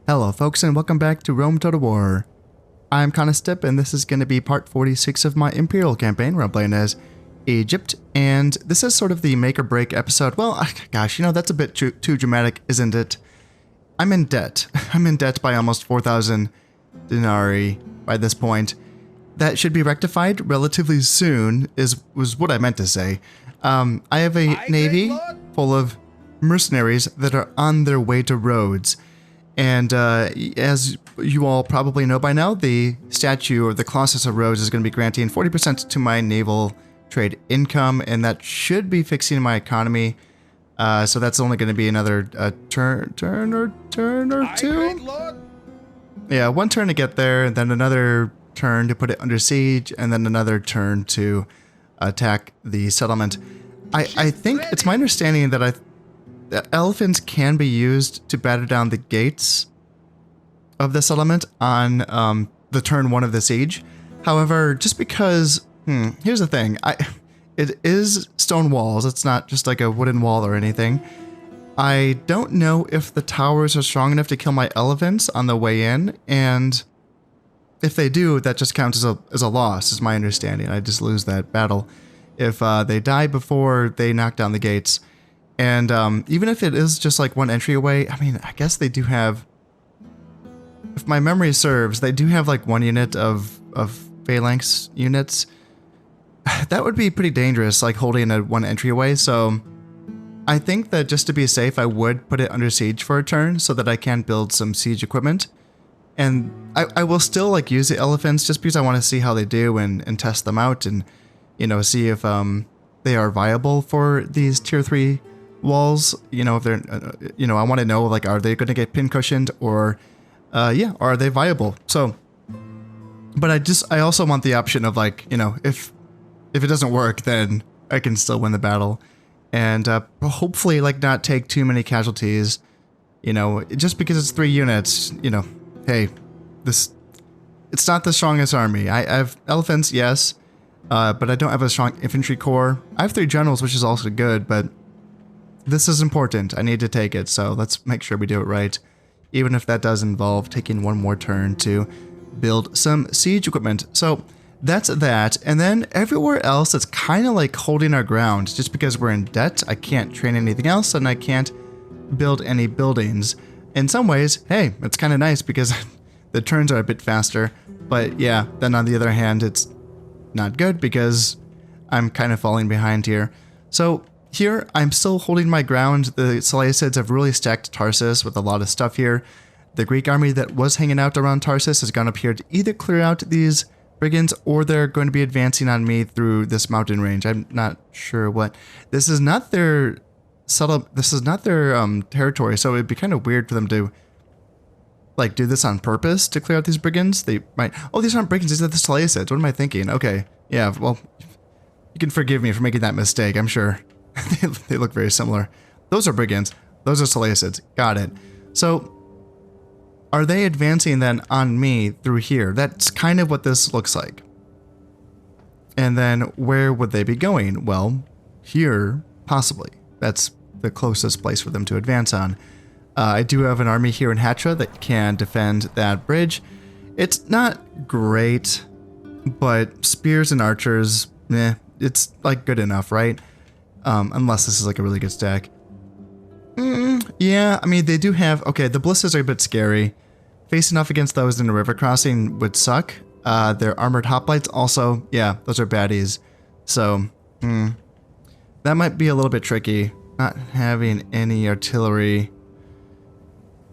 Hello folks and welcome back to Rome Total War. I'm Conostip and this is going to be part 46 of my Imperial campaign where I'm playing as Egypt, and this is sort of the make or break episode. Well, gosh, you know, that's a bit too dramatic, isn't it? I'm in debt. I'm in debt by almost 4,000 denarii by this point. That should be rectified relatively soon, was what I meant to say. I have a navy full of mercenaries that are on their way to Rhodes. And as you all probably know by now, the statue or the Colossus of Rhodes is going to be granting 40% to my naval trade income, and that should be fixing my economy. So that's only going to be another turn or two. Yeah, one turn to get there, and then another turn to put it under siege, and then another turn to attack the settlement. I think it's my understanding that elephants can be used to batter down the gates of the settlement on the turn one of the siege. However, just because, here's the thing, it is stone walls. It's not just like a wooden wall or anything. I don't know if the towers are strong enough to kill my elephants on the way in, and if they do, that just counts as a loss, is my understanding. I just lose that battle if they die before they knock down the gates. And even if it is just like one entry away, I mean, I guess they do have, if my memory serves, they do have like one unit of phalanx units. That would be pretty dangerous, like holding a one entry away. So I think that just to be safe, I would put it under siege for a turn so that I can build some siege equipment. And I will still like use the elephants just because I want to see how they do and test them out and, you know, see if they are viable for these tier 3 walls. You know, if they're, you know, I want to know, like, are they going to get pin cushioned or, yeah, are they viable? So, but I also want the option of, like, you know, if it doesn't work, then I can still win the battle and hopefully, like, not take too many casualties, you know, just because it's 3 units, you know, hey, it's not the strongest army. I have elephants, yes, but I don't have a strong infantry corps. I have 3 generals, which is also good, but this is important. I need to take it, so let's make sure we do it right, even if that does involve taking one more turn to build some siege equipment. So that's that, and then everywhere else it's kind of like holding our ground. Just because we're in debt, I can't train anything else, and I can't build any buildings. In some ways, hey, it's kind of nice because the turns are a bit faster, but yeah, then on the other hand, it's not good because I'm kind of falling behind here. So here, I'm still holding my ground. The Seleucids have really stacked Tarsus with a lot of stuff here. The Greek army that was hanging out around Tarsus has gone up here to either clear out these brigands or they're going to be advancing on me through this mountain range. I'm not sure what. This is not their territory, so it'd be kind of weird for them to like do this on purpose to clear out these brigands. They might. Oh, these aren't brigands. These are the Seleucids. What am I thinking? Okay, yeah. Well, you can forgive me for making that mistake. I'm sure. They look very similar. Those are brigands. Those are Seleucids. Got it. So, are they advancing then on me through here? That's kind of what this looks like. And then where would they be going? Well, here, possibly. That's the closest place for them to advance on. I do have an army here in Hatra that can defend that bridge. It's not great, but spears and archers, it's like good enough, right? Unless this is like a really good stack. Yeah, I mean, they do have... Okay, the ballistas are a bit scary. Facing off against those in a river crossing would suck. Their armored hoplites also, yeah, those are baddies. So, that might be a little bit tricky. Not having any artillery.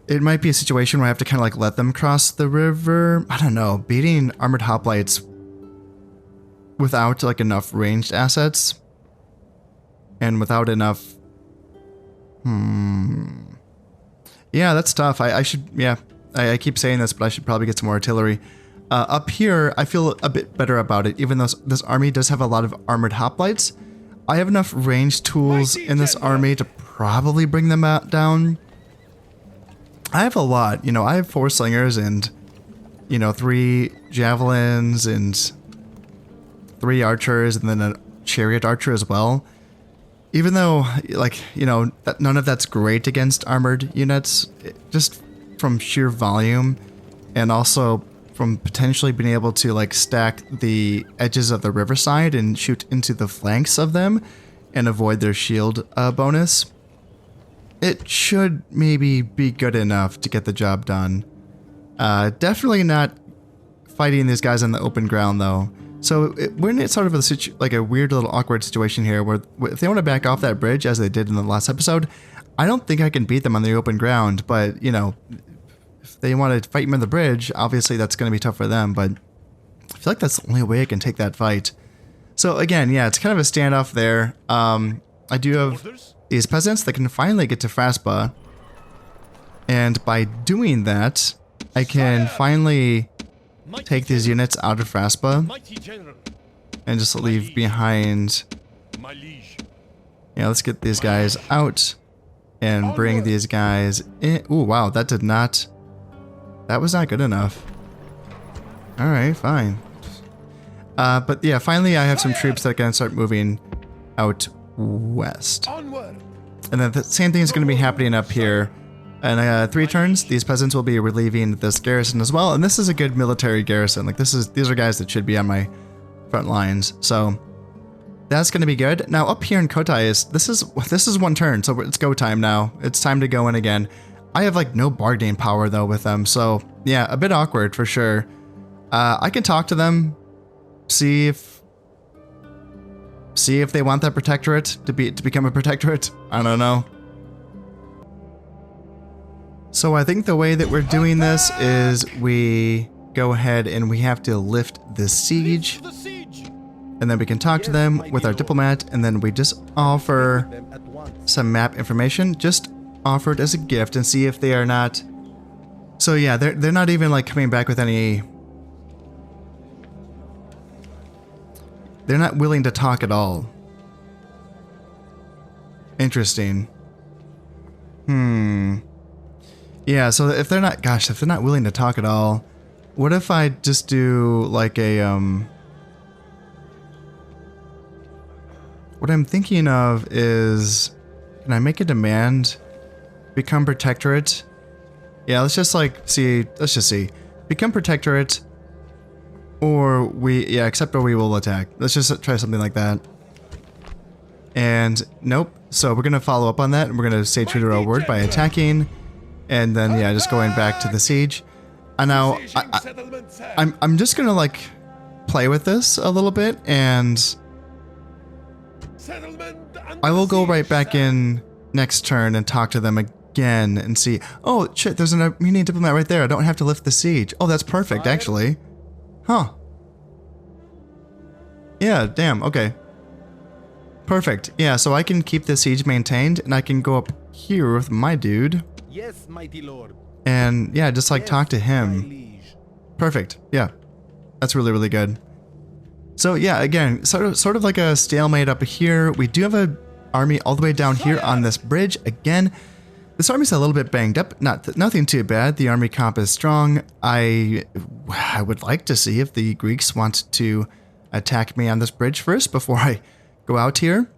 It might be a situation where I have to kind of like let them cross the river. I don't know. Beating armored hoplites without like enough ranged assets and without enough... Yeah, that's tough. I should... Yeah, I keep saying this, but I should probably get some more artillery. Up here, I feel a bit better about it, even though this army does have a lot of armored hoplites. I have enough ranged tools in this army to probably bring them down. I have a lot. You know, I have 4 slingers and, you know, 3 javelins and 3 archers and then a chariot archer as well. Even though, like, you know, none of that's great against armored units, just from sheer volume and also from potentially being able to like stack the edges of the riverside and shoot into the flanks of them and avoid their shield bonus, it should maybe be good enough to get the job done. Definitely not fighting these guys on the open ground though. So we're in sort of a weird little awkward situation here where if they want to back off that bridge as they did in the last episode, I don't think I can beat them on the open ground, but you know, if they want to fight me on the bridge, obviously that's going to be tough for them, but I feel like that's the only way I can take that fight. So again, yeah, it's kind of a standoff there. I do have these peasants that can finally get to Fraspa, and by doing that, I can finally take these units out of Fraspa and just leave behind. Yeah, let's get these guys out and bring these guys in. Ooh, wow, that was not good enough. Alright, fine. But yeah, finally I have some troops that can start moving out west. And then the same thing is going to be happening up here. And 3 turns, these peasants will be relieving this garrison as well. And this is a good military garrison. Like these are guys that should be on my front lines. So that's going to be good. Now up here in Kotai this is 1 turn, so it's go time now. It's time to go in again. I have like no bargaining power though with them, so yeah, a bit awkward for sure. I can talk to them, see if they want that protectorate to become a protectorate. I don't know. So I think the way that we're doing this is we go ahead and we have to lift the siege. And then we can talk to them with our diplomat, and then we just offer some map information, just offer it as a gift and see if they are not. So yeah, they're not even like coming back with any. They're not willing to talk at all. Interesting. Yeah, so if they're not willing to talk at all, what if I just do like a what I'm thinking of is, can I make a demand? Become protectorate? Yeah, let's just see. Become protectorate, or accept or we will attack. Let's just try something like that. And nope. So we're gonna follow up on that, and we're gonna stay true to our word by attacking, and then yeah, just going back to the siege. And now I'm just gonna like play with this a little bit, and I will go right back in next turn and talk to them again and see. Oh shit, there's an Armenian diplomat right there. I don't have to lift the siege. Oh, that's perfect actually. Huh. Yeah, damn, okay. Perfect. Yeah, so I can keep the siege maintained, and I can go up here with my dude. Yes, mighty lord. And yeah, just like talk to him. Perfect. Yeah. That's really, really good. So yeah, again, sort of like a stalemate up here. We do have an army all the way down here on this bridge. Again, this army's a little bit banged up. Nothing too bad. The army comp is strong. I would like to see if the Greeks want to attack me on this bridge first before I go out here.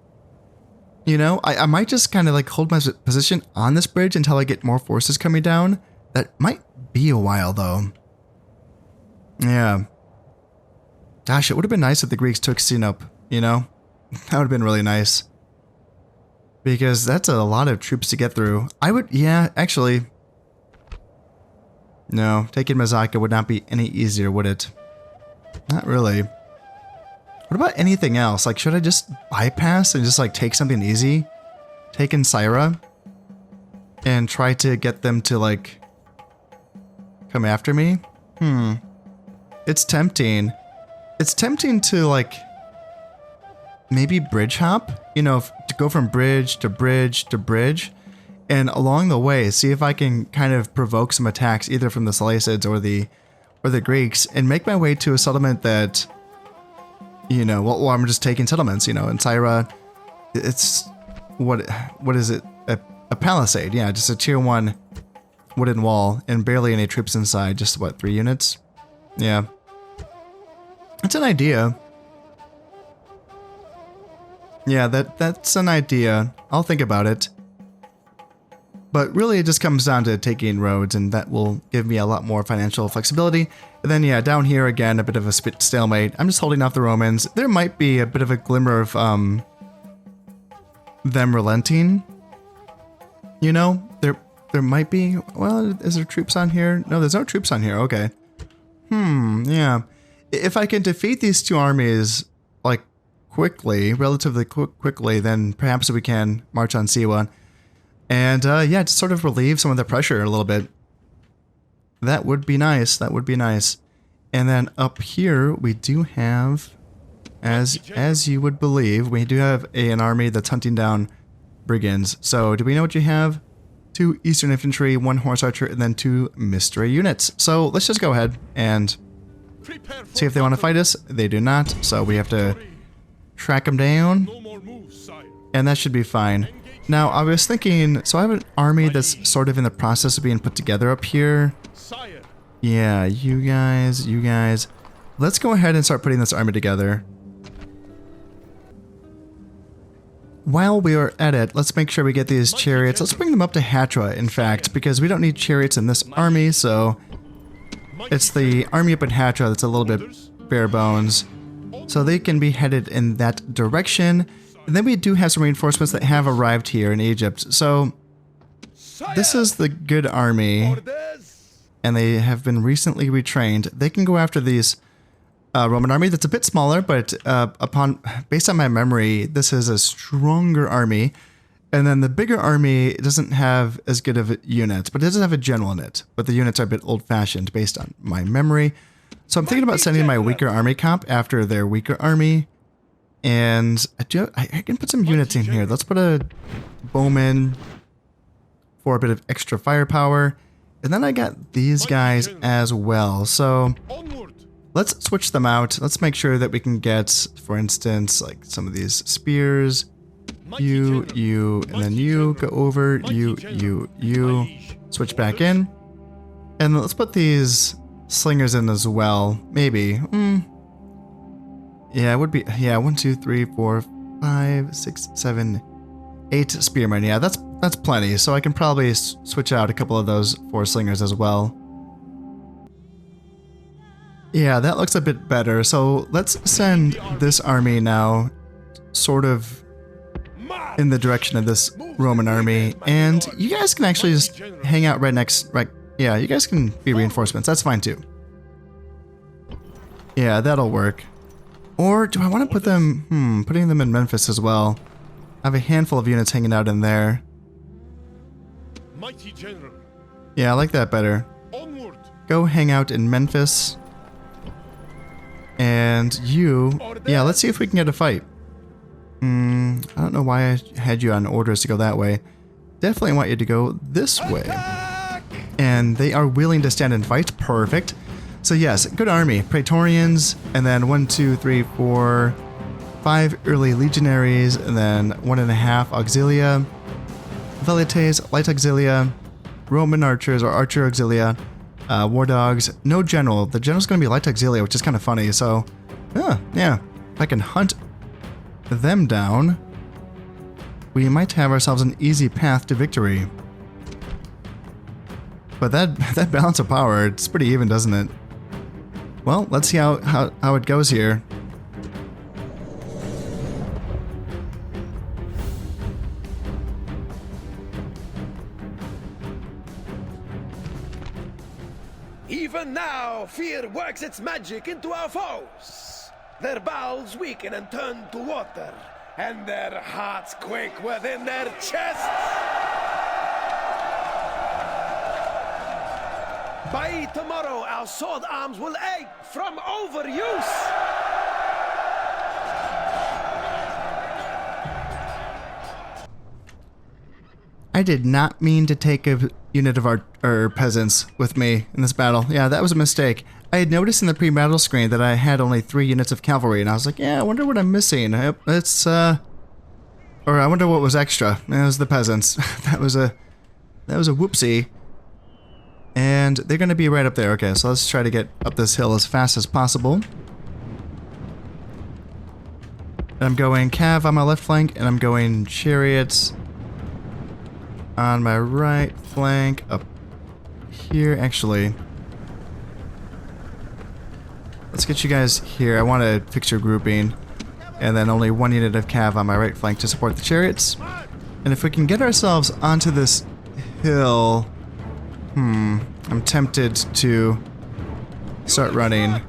You know, I might just kind of like hold my position on this bridge until I get more forces coming down. That might be a while though. Yeah. Gosh, it would have been nice if the Greeks took Sinop, you know? That would have been really nice. Because that's a lot of troops to get through. Yeah, actually. No, taking Mazaka would not be any easier, would it? Not really. What about anything else? Like, should I just bypass and just like take something easy? Take in Syra? And try to get them to like come after me? It's tempting. It's tempting to like maybe bridge hop, you know, to go from bridge to bridge to bridge, and along the way see if I can kind of provoke some attacks either from the Seleucids or the Greeks, and make my way to a settlement that, you know, well I'm just taking settlements, you know, in Syra. It's what is it? A palisade, yeah, just a tier 1 wooden wall and barely any troops inside. Just what, 3 units? Yeah. It's an idea. Yeah, that's an idea. I'll think about it. But really, it just comes down to taking Rhodes, and that will give me a lot more financial flexibility. And then, yeah, down here again, a bit of a stalemate. I'm just holding off the Romans. There might be a bit of a glimmer of them relenting. You know, there might be. Well, is there troops on here? No, there's no troops on here. Okay. Yeah. If I can defeat these two armies, like, quickly, relatively quickly, then perhaps we can march on Siwa. And, yeah, just sort of relieve some of the pressure a little bit. That would be nice. That would be nice. And then up here, we do have, as you would believe, we do have an army that's hunting down brigands. So, do we know what you have? 2 Eastern Infantry, 1 Horse Archer, and then 2 Mystery units. So, let's just go ahead and see if they want to fight us. They do not, so we have to track them down. And that should be fine. Now, I was thinking, so I have an army that's sort of in the process of being put together up here. Yeah, you guys. Let's go ahead and start putting this army together. While we are at it, let's make sure we get these chariots. Let's bring them up to Hatra, in fact, because we don't need chariots in this army, so it's the army up at Hatra that's a little bit bare bones. So they can be headed in that direction. And then we do have some reinforcements that have arrived here in Egypt. So this is the good army, and they have been recently retrained. They can go after these Roman army that's a bit smaller, but based on my memory, this is a stronger army. And then the bigger army doesn't have as good of units, but it doesn't have a general in it. But the units are a bit old-fashioned based on my memory. So I'm thinking about sending my weaker army comp after their weaker army. And I can put some units in here. Let's put a bowman for a bit of extra firepower. And then I got these guys as well. So let's switch them out. Let's make sure that we can get, for instance, like some of these spears. You, and then you go over. You. Switch back in. And let's put these slingers in as well. Maybe. Yeah, it would be, 1, 2, 3, 4, 5, 6, 7, 8 spearmen. Yeah, that's plenty. So I can probably switch out a couple of those 4 slingers as well. Yeah, that looks a bit better. So let's send this army now sort of in the direction of this Roman army. And you guys can actually just hang out yeah, you guys can be reinforcements. That's fine too. Yeah, that'll work. Or do I want to put them, putting them in Memphis as well. I have a handful of units hanging out in there. Mighty General. Yeah, I like that better. Onward. Go hang out in Memphis. And you, yeah, let's see if we can get a fight. I don't know why I had you on orders to go that way. Definitely want you to go this way. And they are willing to stand and fight. Perfect. So yes, good army. Praetorians, and then 1, 2, 3, 4, 5 early legionaries, and then 1.5 auxilia, velites, light auxilia, Roman archers or archer auxilia, war dogs, no general. The general's going to be light auxilia, which is kind of funny. So, yeah, if I can hunt them down, we might have ourselves an easy path to victory. But that balance of power, it's pretty even, doesn't it? Well, let's see how it goes here. Even now, fear works its magic into our foes. Their bowels weaken and turn to water, and their hearts quake within their chests. By tomorrow, our sword arms will ache from overuse. I did not mean to take a unit of our peasants with me in this battle. Yeah, that was a mistake. I had noticed in the pre-battle screen that I had only 3 units of cavalry, and I was like, yeah, I wonder what I'm missing. It's, or I wonder what was extra. It was the peasants. that was a whoopsie. And they're going to be right up there. Okay, so let's try to get up this hill as fast as possible. And I'm going cav on my left flank, and I'm going chariots on my right flank up here. Actually, let's get you guys here. I want to fix your grouping. And then only 1 unit of cav on my right flank to support the chariots. And if we can get ourselves onto this hill... I'm tempted to start running.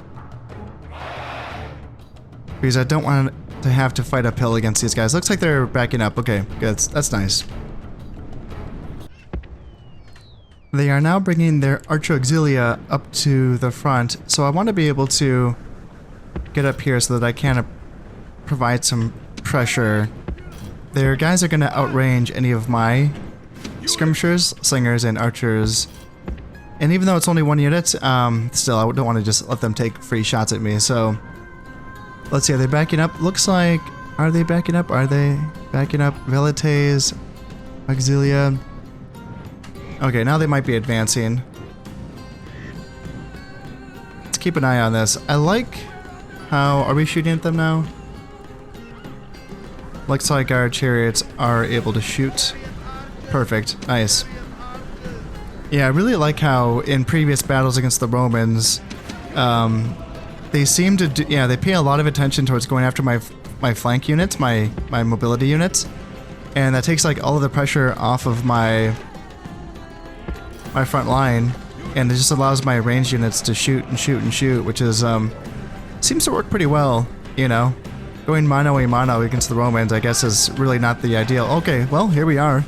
Because I don't want to have to fight uphill against these guys. Looks like they're backing up. Okay, good. That's nice. They are now bringing their Archer Auxilia up to the front. So I want to be able to get up here so that I can provide some pressure. Their guys are going to outrange any of my skirmishers, slingers, and archers. And even though it's only 1 unit, still, I don't want to just let them take free shots at me. So, let's see, are they backing up? Looks like, are they backing up? Are they backing up? Velites, Auxilia. Okay, now they might be advancing. Let's keep an eye on this. I like how, are we shooting at them now? Looks like our chariots are able to shoot. Perfect. Nice. Yeah, I really like how in previous battles against the Romans, they seem to do, they pay a lot of attention towards going after my flank units, my mobility units, and that takes like all of the pressure off of my front line, and it just allows my ranged units to shoot and shoot and shoot, which is seems to work pretty well, you know. Going mano a mano against the Romans, I guess, is really not the ideal. Okay, well, here we are.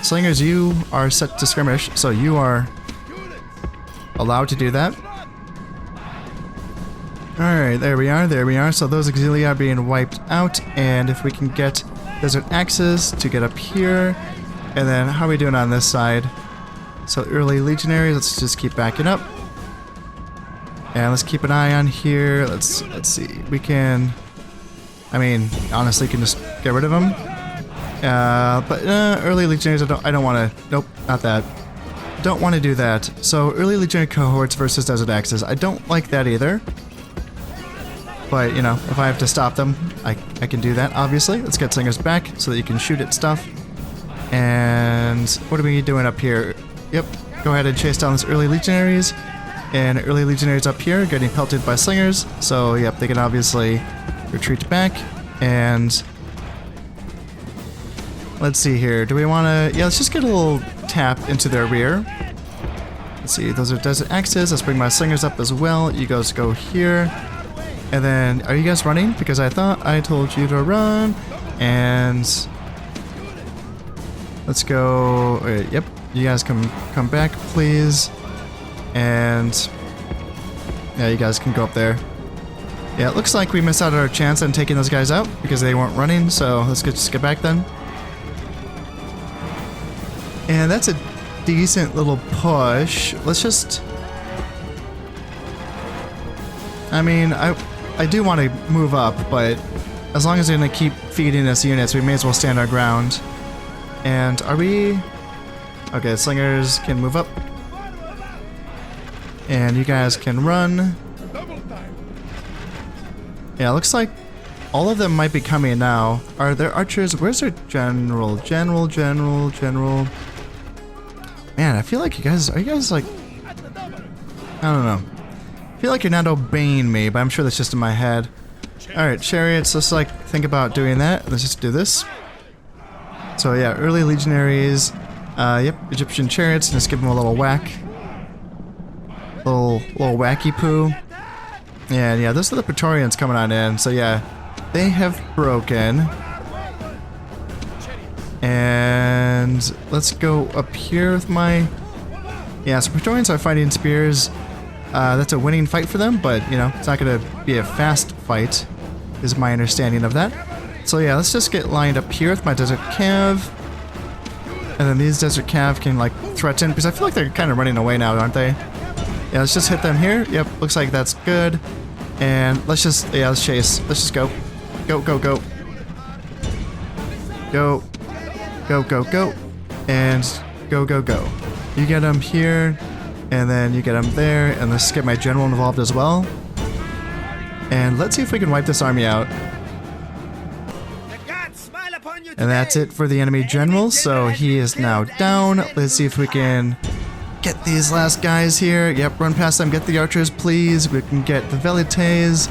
Slingers, you are set to skirmish, so you are allowed to do that. Alright, there we are. So those auxilia are being wiped out, and if we can get desert axes to get up here, and then how are we doing on this side? So early legionaries, let's just keep backing up. And let's keep an eye on here. Let's see. We can, I mean, honestly, can just get rid of them. But early legionaries, I don't want to. Nope, not that. Don't want to do that. So early legionary cohorts versus desert axes. I don't like that either. But you know, if I have to stop them, I can do that. Obviously, let's get slingers back so that you can shoot at stuff. And what are we doing up here? Yep, go ahead and chase down these early legionaries. And early legionaries up here getting pelted by slingers. So yep, they can obviously retreat back. And let's see here. Do we want to... Yeah, let's just get a little tap into their rear. Let's see. Those are desert axes. Let's bring my slingers up as well. You guys go here. And then, are you guys running? Because I thought I told you to run. And let's go... Wait, yep. You guys come back, please. And yeah, you guys can go up there. Yeah, it looks like we missed out on our chance on taking those guys out because they weren't running. So let's just get back then. And that's a decent little push. Let's just... I mean, I do want to move up, but as long as they're going to keep feeding us units, we may as well stand our ground. And are we... Okay, slingers can move up. And you guys can run. Yeah, it looks like all of them might be coming now. Are there archers? Where's their general? General. Man, I feel like you guys... Are you guys like... I don't know. I feel like you're not obeying me, but I'm sure that's just in my head. Alright, chariots, let's like think about doing that. Let's just do this. So yeah, early legionaries. Yep, Egyptian chariots. Just give them a little whack. Little wacky poo. And yeah, those are the Praetorians coming on in. So yeah, they have broken. And let's go up here with my... Yeah, so Praetorians are fighting spears. That's a winning fight for them, but you know, it's not going to be a fast fight, is my understanding of that. So yeah, let's just get lined up here with my desert cav. And then these desert cav can like threaten, because I feel like they're kind of running away now, aren't they? Yeah, let's just hit them here. Yep, looks like that's good. And let's just, yeah, let's chase. Let's just go. Go. Go. And go. You get them here, and then you get them there, and let's get my general involved as well. And let's see if we can wipe this army out. And that's it for the enemy general, so he is now down. Let's see if we can get these last guys here. Yep, run past them, get the archers, please. We can get the velites.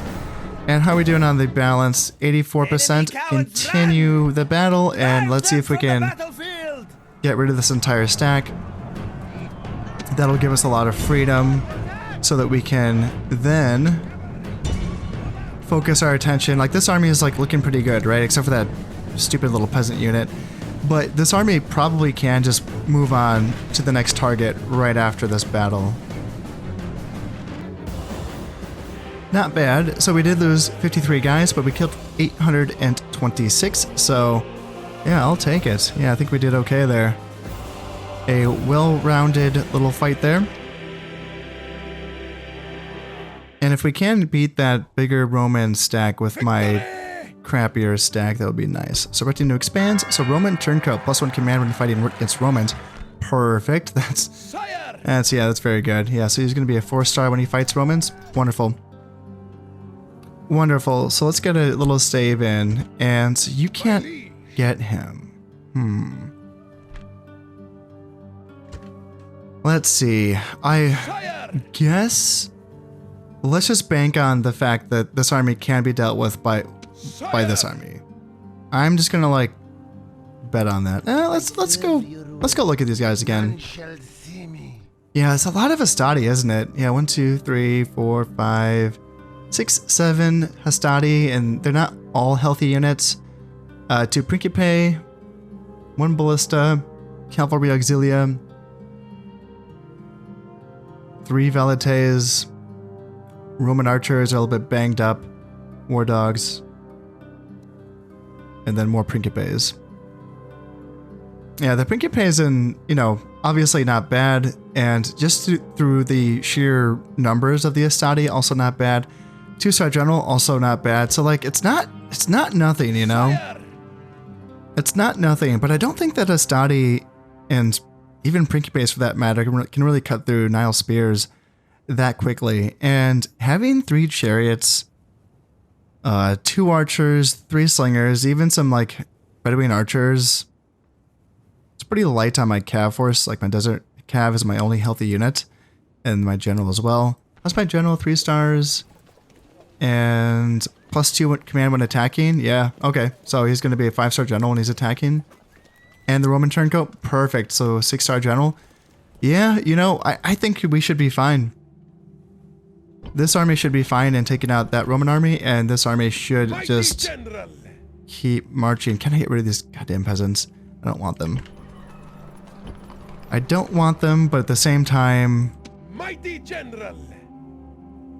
And how are we doing on the balance? 84%. Continue the battle, and let's see if we can get rid of this entire stack. That'll give us a lot of freedom so that we can then focus our attention. Like, this army is like looking pretty good, right? Except for that stupid little peasant unit. But this army probably can just move on to the next target right after this battle. Not bad. So we did lose 53 guys, but we killed 826. So yeah, I'll take it. Yeah, I think we did okay there. A well-rounded little fight there. And if we can beat that bigger Roman stack with my crappier stack, that would be nice. So we're to expand. So Roman turncoat, +1 command when fighting against Romans. Perfect. That's very good. Yeah, so he's going to be a 4-star when he fights Romans. Wonderful. Wonderful. So let's get a little save in. And you can't get him. Let's see. I guess let's just bank on the fact that this army can be dealt with by this army. I'm just gonna like bet on that. Let's go look at these guys again. Yeah, it's a lot of Hastati, isn't it? Yeah, 1, 2, 3, 4, 5, 6, 7 Hastati, and they're not all healthy units. 2 Principe, 1 Ballista, Cavalry Auxilia, 3 Velites, Roman archers are a little bit banged up, war dogs, and then more Principes. Yeah, the Principes, and obviously not bad, and just through the sheer numbers of the Hastati, also not bad. 2-star general, also not bad. So like, it's not nothing, It's not nothing, but I don't think that Hastati and even Principes for that matter can really cut through Nile spears that quickly. And having 3 chariots, 2 archers, 3 slingers, even some like Bedouin archers, it's pretty light on my cav force. Like, my desert cav is my only healthy unit, and my general as well. That's my general, 3 stars, and +2 command when attacking. Yeah, okay. So he's going to be a 5-star general when he's attacking. And the Roman turncoat, perfect. So 6-star general. Yeah, I think we should be fine. This army should be fine in taking out that Roman army, and this army should just keep marching. Can I get rid of these goddamn peasants? I don't want them. I don't want them, but at the same time... Mighty general!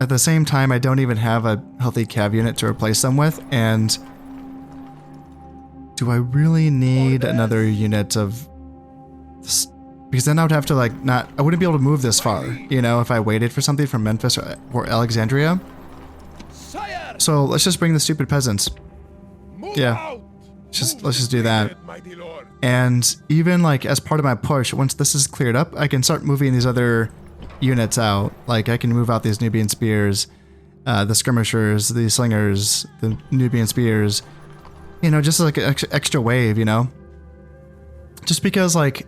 At the same time, I don't even have a healthy cav unit to replace them with, and... Do I really need another unit of... Because then I would have to, like, I wouldn't be able to move this far, if I waited for something from Memphis or Alexandria. So let's just bring the stupid peasants. Yeah. Let's just do that. And even, like, as part of my push, once this is cleared up, I can start moving these other units out. Like, I can move out these Nubian spears, the skirmishers, the slingers, the Nubian spears, just like an extra wave, just because, like,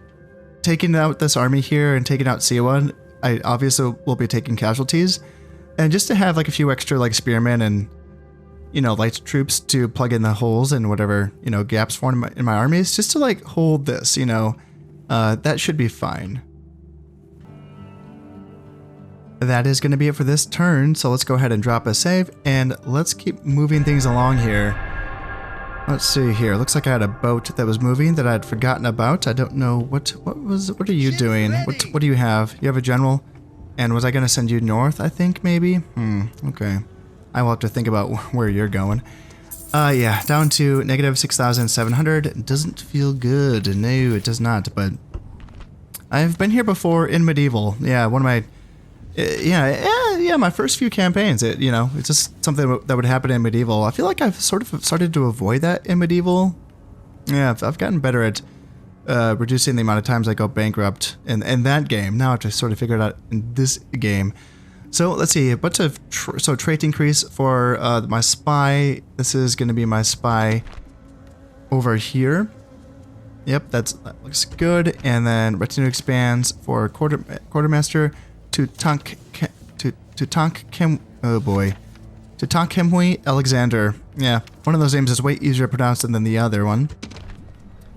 taking out this army here and taking out Siwa, I obviously will be taking casualties, and just to have like a few extra like spearmen and light troops to plug in the holes and whatever gaps form in my armies, just to like hold this, that should be fine. That is going to be it for this turn, so let's go ahead and drop a save, and let's keep moving things along here. Let's see here. Looks like I had a boat that was moving that I had forgotten about. I don't know what are you doing? What do you have? You have a general? And was I going to send you north, I think, maybe? Okay. I will have to think about where you're going. Yeah, down to negative 6,700. Doesn't feel good. No, it does not, but I've been here before in medieval. Yeah, one of my my first few campaigns, it's just something that would happen in medieval. I feel like I've sort of started to avoid that in medieval. Yeah, I've gotten better at reducing the amount of times I go bankrupt in that game. Now I have to sort of figure it out in this game. So let's see, a bunch of trait increase for my spy. This is going to be my spy over here. Yep, that looks good. And then retinue expands for quartermaster to Tankemhui Alexander. Yeah, one of those names is way easier to pronounce than the other one.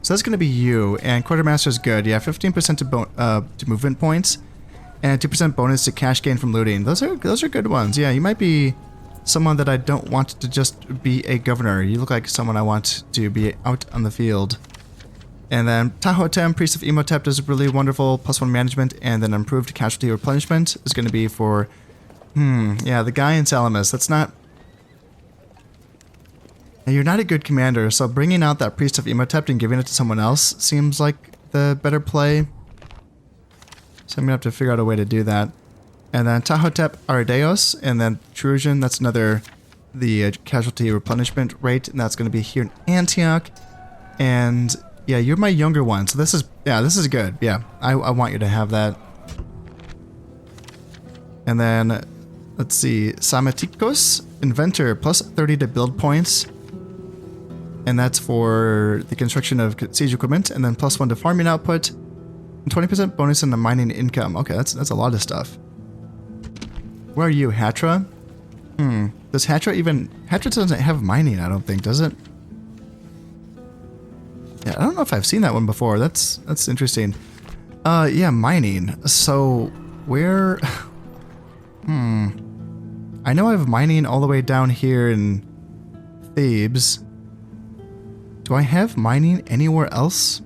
So that's going to be you, and quartermaster is good. Yeah, 15% to movement points, and 2% bonus to cash gain from looting. Those are good ones. Yeah, you might be someone that I don't want to just be a governor. You look like someone I want to be out on the field. And then Tahotem, Priest of Imhotep, is really wonderful, +1 management, and then improved casualty replenishment is going to be for, yeah, the guy in Salamis. That's not... Now, you're not a good commander, so bringing out that Priest of Imhotep and giving it to someone else seems like the better play. So I'm going to have to figure out a way to do that. And then Tahotep Ardeos, and then Trusian, that's another, the casualty replenishment rate, and that's going to be here in Antioch. And yeah, you're my younger one, so this is good. Yeah, I want you to have that. And then, let's see, Samatikos, Inventor, +30 to build points. And that's for the construction of siege equipment, and then +1 to farming output, and 20% bonus in the mining income. Okay, that's a lot of stuff. Where are you, Hatra? Does Hatra even... Hatra doesn't have mining, I don't think, does it? Yeah, I don't know if I've seen that one before. That's interesting. Yeah, mining. So, where... I know I have mining all the way down here in Thebes. Do I have mining anywhere else?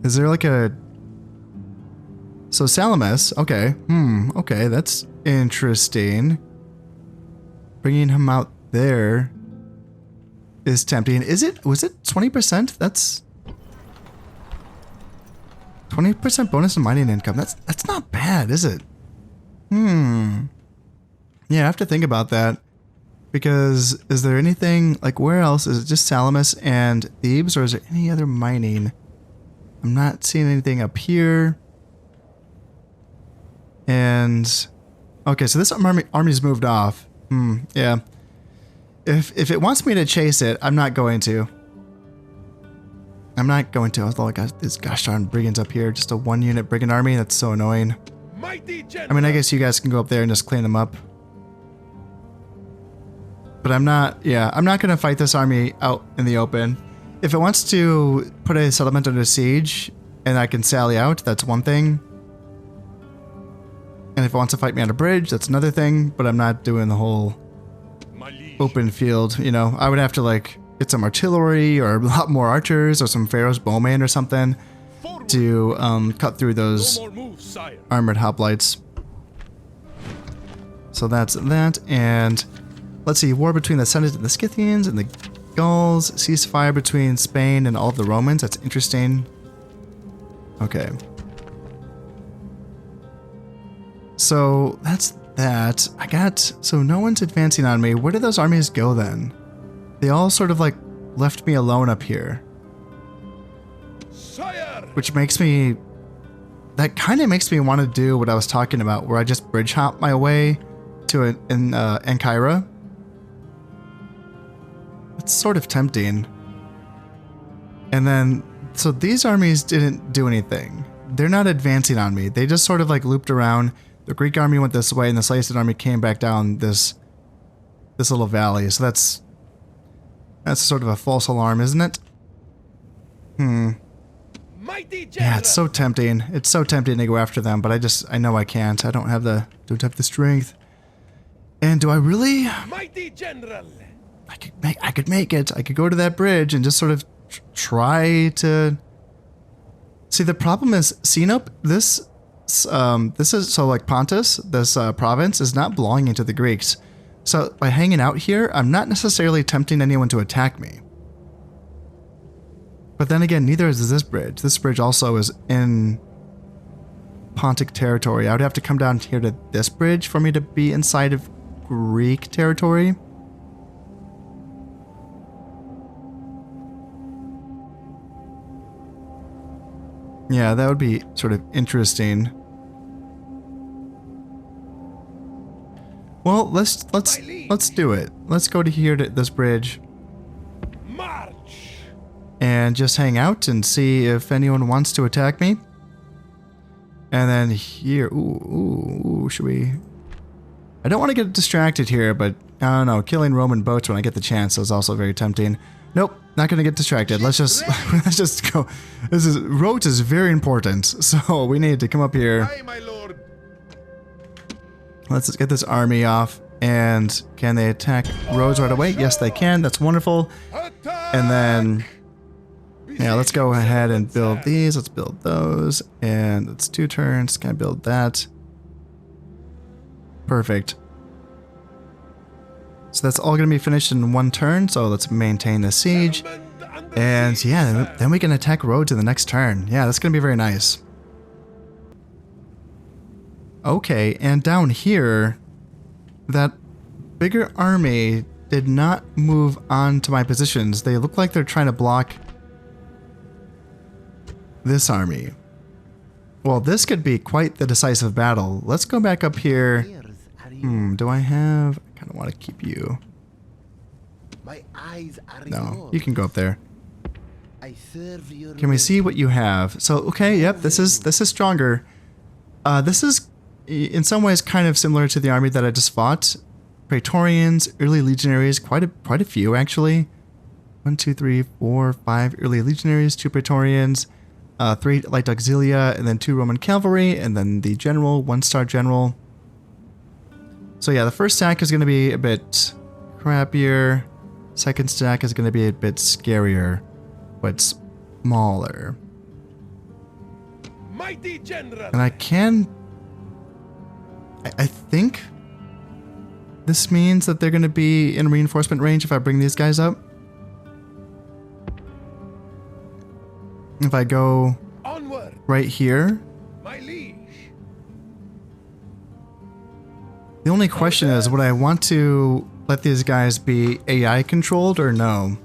Is there like a... So Salamis, okay. Okay, that's interesting. Bringing him out there is tempting. Was it 20%? That's 20% bonus in mining income. That's not bad, is it? Yeah, I have to think about that. Because is there anything, like where else? Is it just Salamis and Thebes, or is there any other mining? I'm not seeing anything up here. And okay, so this army's moved off. Yeah. If it wants me to chase it, I'm not going to. Although I got this gosh darn brigands up here, just a 1-unit brigand army. That's so annoying. I mean, I guess you guys can go up there and just clean them up. But I'm not gonna fight this army out in the open. If it wants to put a settlement under siege and I can sally out, that's one thing. And if it wants to fight me on a bridge, that's another thing, but I'm not doing the whole open field, you know. I would have to like get some artillery or a lot more archers or some Pharaoh's bowmen or something to cut through those armored hoplites. So that's that, and let's see, war between the Senate and the Scythians and the Gauls, ceasefire between Spain and all of the Romans. That's interesting. Okay. So that's that. So no one's advancing on me. Where did those armies go then? They all sort of like left me alone up here. Sire! Which makes me... That kind of makes me want to do what I was talking about, where I just bridge hop my way to Ankara. It's sort of tempting. And then, so these armies didn't do anything. They're not advancing on me. They just sort of like looped around. The Greek army went this way, and the Seleucid army came back down this little valley. So that's sort of a false alarm, isn't it? Yeah, it's so tempting. It's so tempting to go after them, but I know I can't. I don't have the strength. And do I really? Mighty general. I could make it. I could go to that bridge and just sort of try to... See, the problem is, Sinope, this is, so like Pontus, this province is not belonging to the Greeks. So by hanging out here, I'm not necessarily tempting anyone to attack me. But then again, neither is this bridge. This bridge also is in Pontic territory. I would have to come down here to this bridge for me to be inside of Greek territory. Yeah, that would be sort of interesting. Well, let's do it. Let's go to here to this bridge. and just hang out and see if anyone wants to attack me. And then here, ooh, should we? I don't want to get distracted here, but I don't know, killing Roman boats when I get the chance is also very tempting. Nope, not gonna get distracted. Let's just go. Rhodes is very important, so we need to come up here. Aye, my lord. Let's get this army off. And can they attack Rhodes right away? Yes, they can. That's wonderful. And then, yeah, let's go ahead and build these. Let's build those. And it's 2 turns. Can I build that? Perfect. So that's all going to be finished in 1 turn. So let's maintain the siege. And yeah, then we can attack Rhodes in the next turn. Yeah, that's going to be very nice. Okay, and down here, that bigger army did not move on to my positions. They look like they're trying to block this army. Well, this could be quite the decisive battle. Let's go back up here. Do I have... I kind of want to keep you. No, you can go up there. Can we see what you have? So, okay, yep, this is stronger. This is in some ways kind of similar to the army that I just fought. Praetorians, early legionaries, quite a few actually. 1, 2, 3, 4, 5 early legionaries, 2 Praetorians, 3 light auxilia, and then 2 Roman cavalry, and then the general, 1-star general. So yeah, the first stack is going to be a bit crappier. Second stack is going to be a bit scarier, but smaller. Mighty general. And I can... I think this means that they're going to be in reinforcement range if I bring these guys up. If I go onward, right here. my liege. The only question is, would I want to let these guys be AI controlled or no?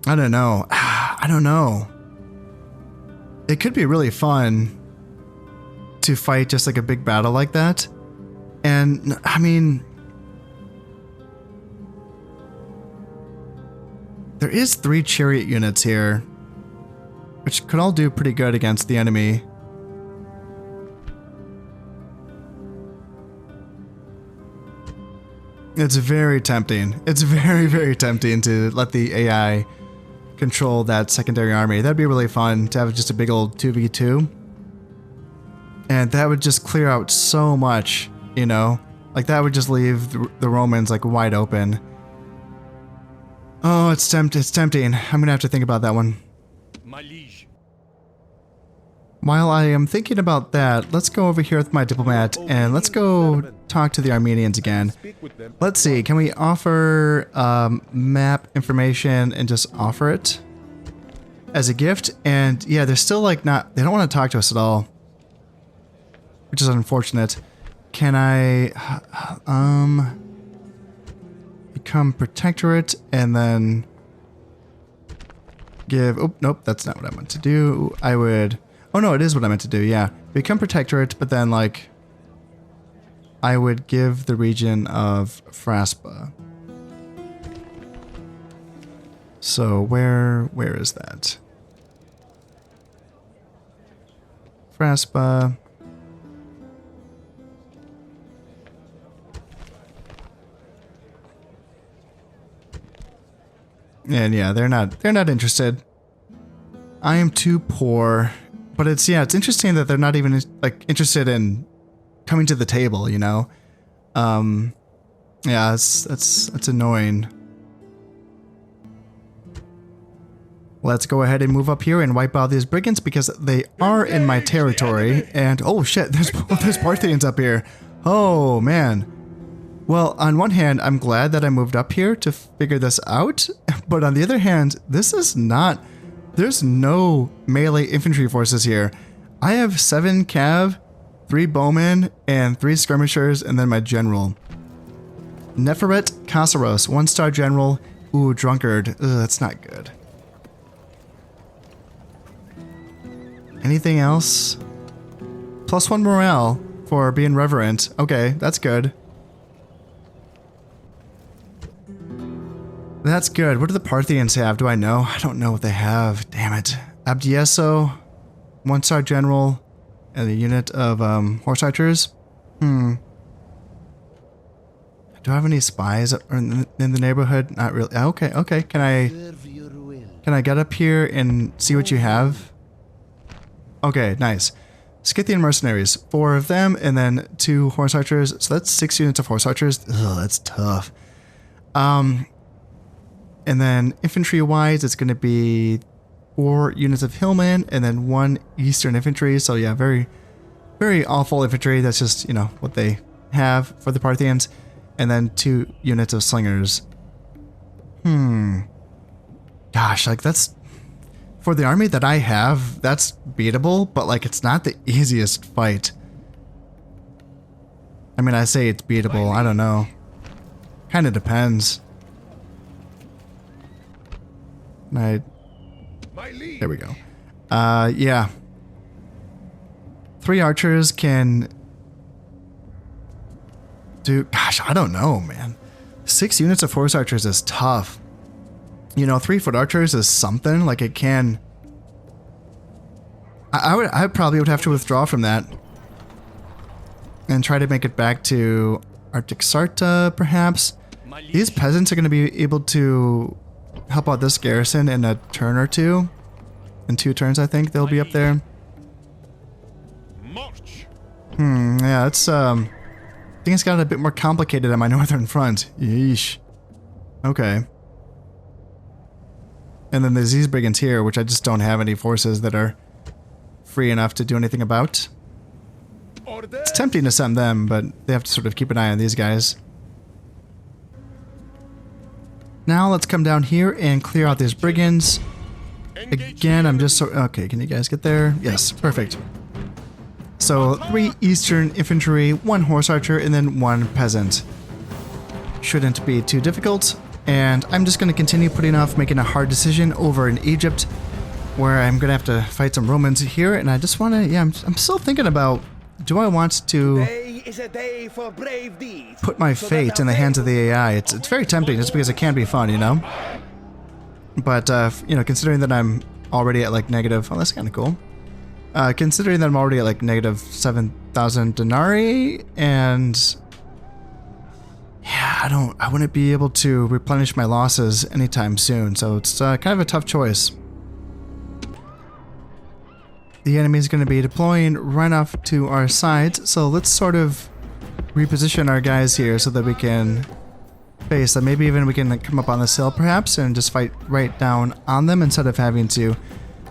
I don't know. I don't know. It could be really fun to fight just like a big battle like that. And I mean, there is 3 chariot units here, which could all do pretty good against the enemy. It's very tempting. It's very, very tempting to let the AI control that secondary army. That'd be really fun to have just a big old 2v2. And that would just clear out so much, you know? Like that would just leave the Romans like wide open. Oh, it's tempting. I'm gonna have to think about that one. My liege. While I am thinking about that, let's go over here with my diplomat and let's go talk to the Armenians again. Let's see, can we offer map information and just offer it as a gift? And yeah, they're still like not, they don't want to talk to us at all, which is unfortunate. Can I become protectorate and then give, oh, nope, that's not what I meant to do. I would, oh no, it is what I meant to do, yeah. Become protectorate, but then like, I would give the region of Fraspa. So where is that? Fraspa. And yeah, they're not interested. I am too poor, but it's interesting that they're not even like interested in coming to the table, you know? Yeah, that's annoying. Let's go ahead and move up here and wipe out these brigands because they are in my territory. And oh shit, there's Parthians up here. Oh man. Well, on one hand, I'm glad that I moved up here to figure this out, but on the other hand, this is not, there's no melee infantry forces here. I have 7 cav, 3 bowmen, and 3 skirmishers, and then my general. Neferet Kassaros, 1-star general. Ooh, drunkard. Ugh, that's not good. Anything else? +1 morale for being reverent. Okay, that's good. that's good. What do the Parthians have? Do I know? I don't know what they have. Damn it. Abdieso, 1-star general, and a unit of horse archers. Do I have any spies in the neighborhood? Not really. Okay, okay. Can I get up here and see what you have? Okay, nice. Scythian mercenaries, 4 of them, and then 2 horse archers. So that's 6 units of horse archers. Ugh, that's tough. And then infantry-wise, it's going to be 4 units of hillmen, and then 1 eastern infantry. So yeah, very, very awful infantry. That's just, you know, what they have for the Parthians. And then 2 units of slingers. Gosh, like that's... For the army that I have, that's beatable, but like it's not the easiest fight. I mean, I say it's beatable, I don't know. Kind of depends. There we go. Yeah. 3 archers can do... Gosh, I don't know, man. 6 units of horse archers is tough. You know, 3-foot archers is something. Like, it can... I probably would have to withdraw from that. And try to make it back to Arctic Sarta, perhaps. These peasants are going to be able to help out this garrison in a turn or 2. In 2 turns, I think, they'll be up there. Yeah, it's, things got a bit more complicated on my northern front. Yeesh. Okay. And then there's these brigands here, which I just don't have any forces that are free enough to do anything about. It's tempting to send them, but they have to sort of keep an eye on these guys. Now let's come down here and clear out these brigands. Again, I'm just so... Okay, can you guys get there? Yes, perfect. So 3 eastern infantry, 1 horse archer, and then 1 peasant. Shouldn't be too difficult. And I'm just going to continue putting off making a hard decision over in Egypt, where I'm going to have to fight some Romans here. And I just want to, yeah, I'm still thinking about, do I want to put my fate in the hands of the AI? It's very tempting just because it can be fun, you know? But, you know, considering that I'm already at like negative, oh, that's kind of cool. Considering that I'm already at like negative 7,000 denarii, and yeah, I wouldn't be able to replenish my losses anytime soon, so it's kind of a tough choice. The enemy is going to be deploying right off to our sides, so let's sort of reposition our guys here so that we can face them. Maybe even we can come up on this hill perhaps and just fight right down on them instead of having to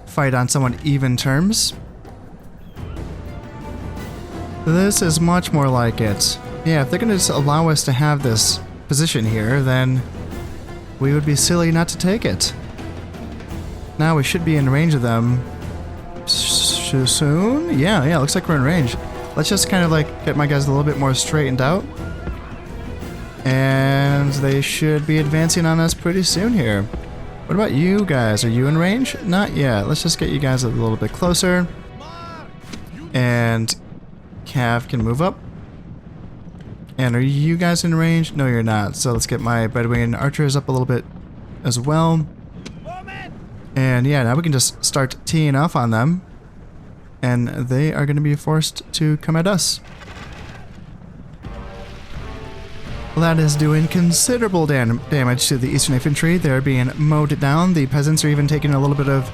fight on somewhat even terms. This is much more like it. Yeah, if they're going to just allow us to have this position here, then we would be silly not to take it. Now we should be in range of them soon. Yeah, looks like we're in range. Let's just kind of like get my guys a little bit more straightened out. And they should be advancing on us pretty soon here. What about you guys? Are you in range? Not yet. Let's just get you guys a little bit closer. And Cav can move up. And are you guys in range? No, you're not. So let's get my Bedouin archers up a little bit as well. And yeah, now we can just start teeing off on them. And they are going to be forced to come at us. Well, that is doing considerable damage to the eastern infantry. They're being mowed down. The peasants are even taking a little bit of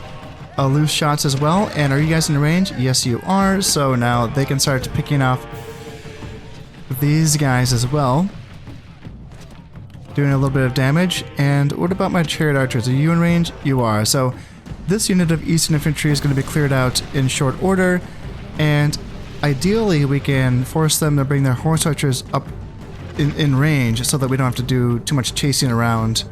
loose shots as well. And are you guys in range? Yes, you are. So now they can start picking off these guys as well, doing a little bit of damage. And what about my chariot archers? Are you in range? You are. So this unit of eastern infantry is going to be cleared out in short order, and ideally we can force them to bring their horse archers up in range so that we don't have to do too much chasing around.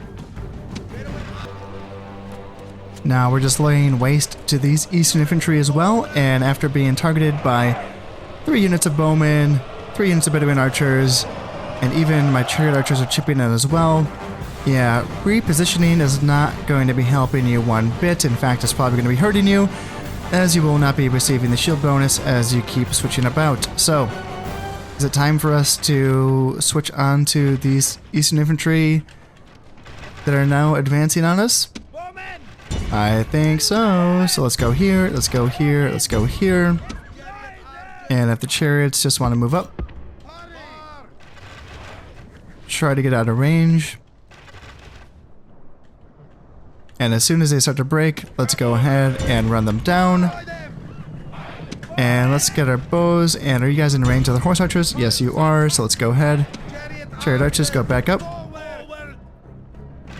Now we're just laying waste to these eastern infantry as well, and after being targeted by 3 units of bowmen, 3 units of Bedouin archers, and even my chariot archers are chipping in as well. Yeah, repositioning is not going to be helping you one bit. In fact, it's probably going to be hurting you, as you will not be receiving the shield bonus as you keep switching about. So, is it time for us to switch on to these eastern infantry? that are now advancing on us? I think so. So let's go here, let's go here, let's go here. And if the chariots just want to move up, try to get out of range. And as soon as they start to break, let's go ahead and run them down. And let's get our bows. And are you guys in range of the horse archers? Yes, you are. So let's go ahead. Chariot archers, go back up.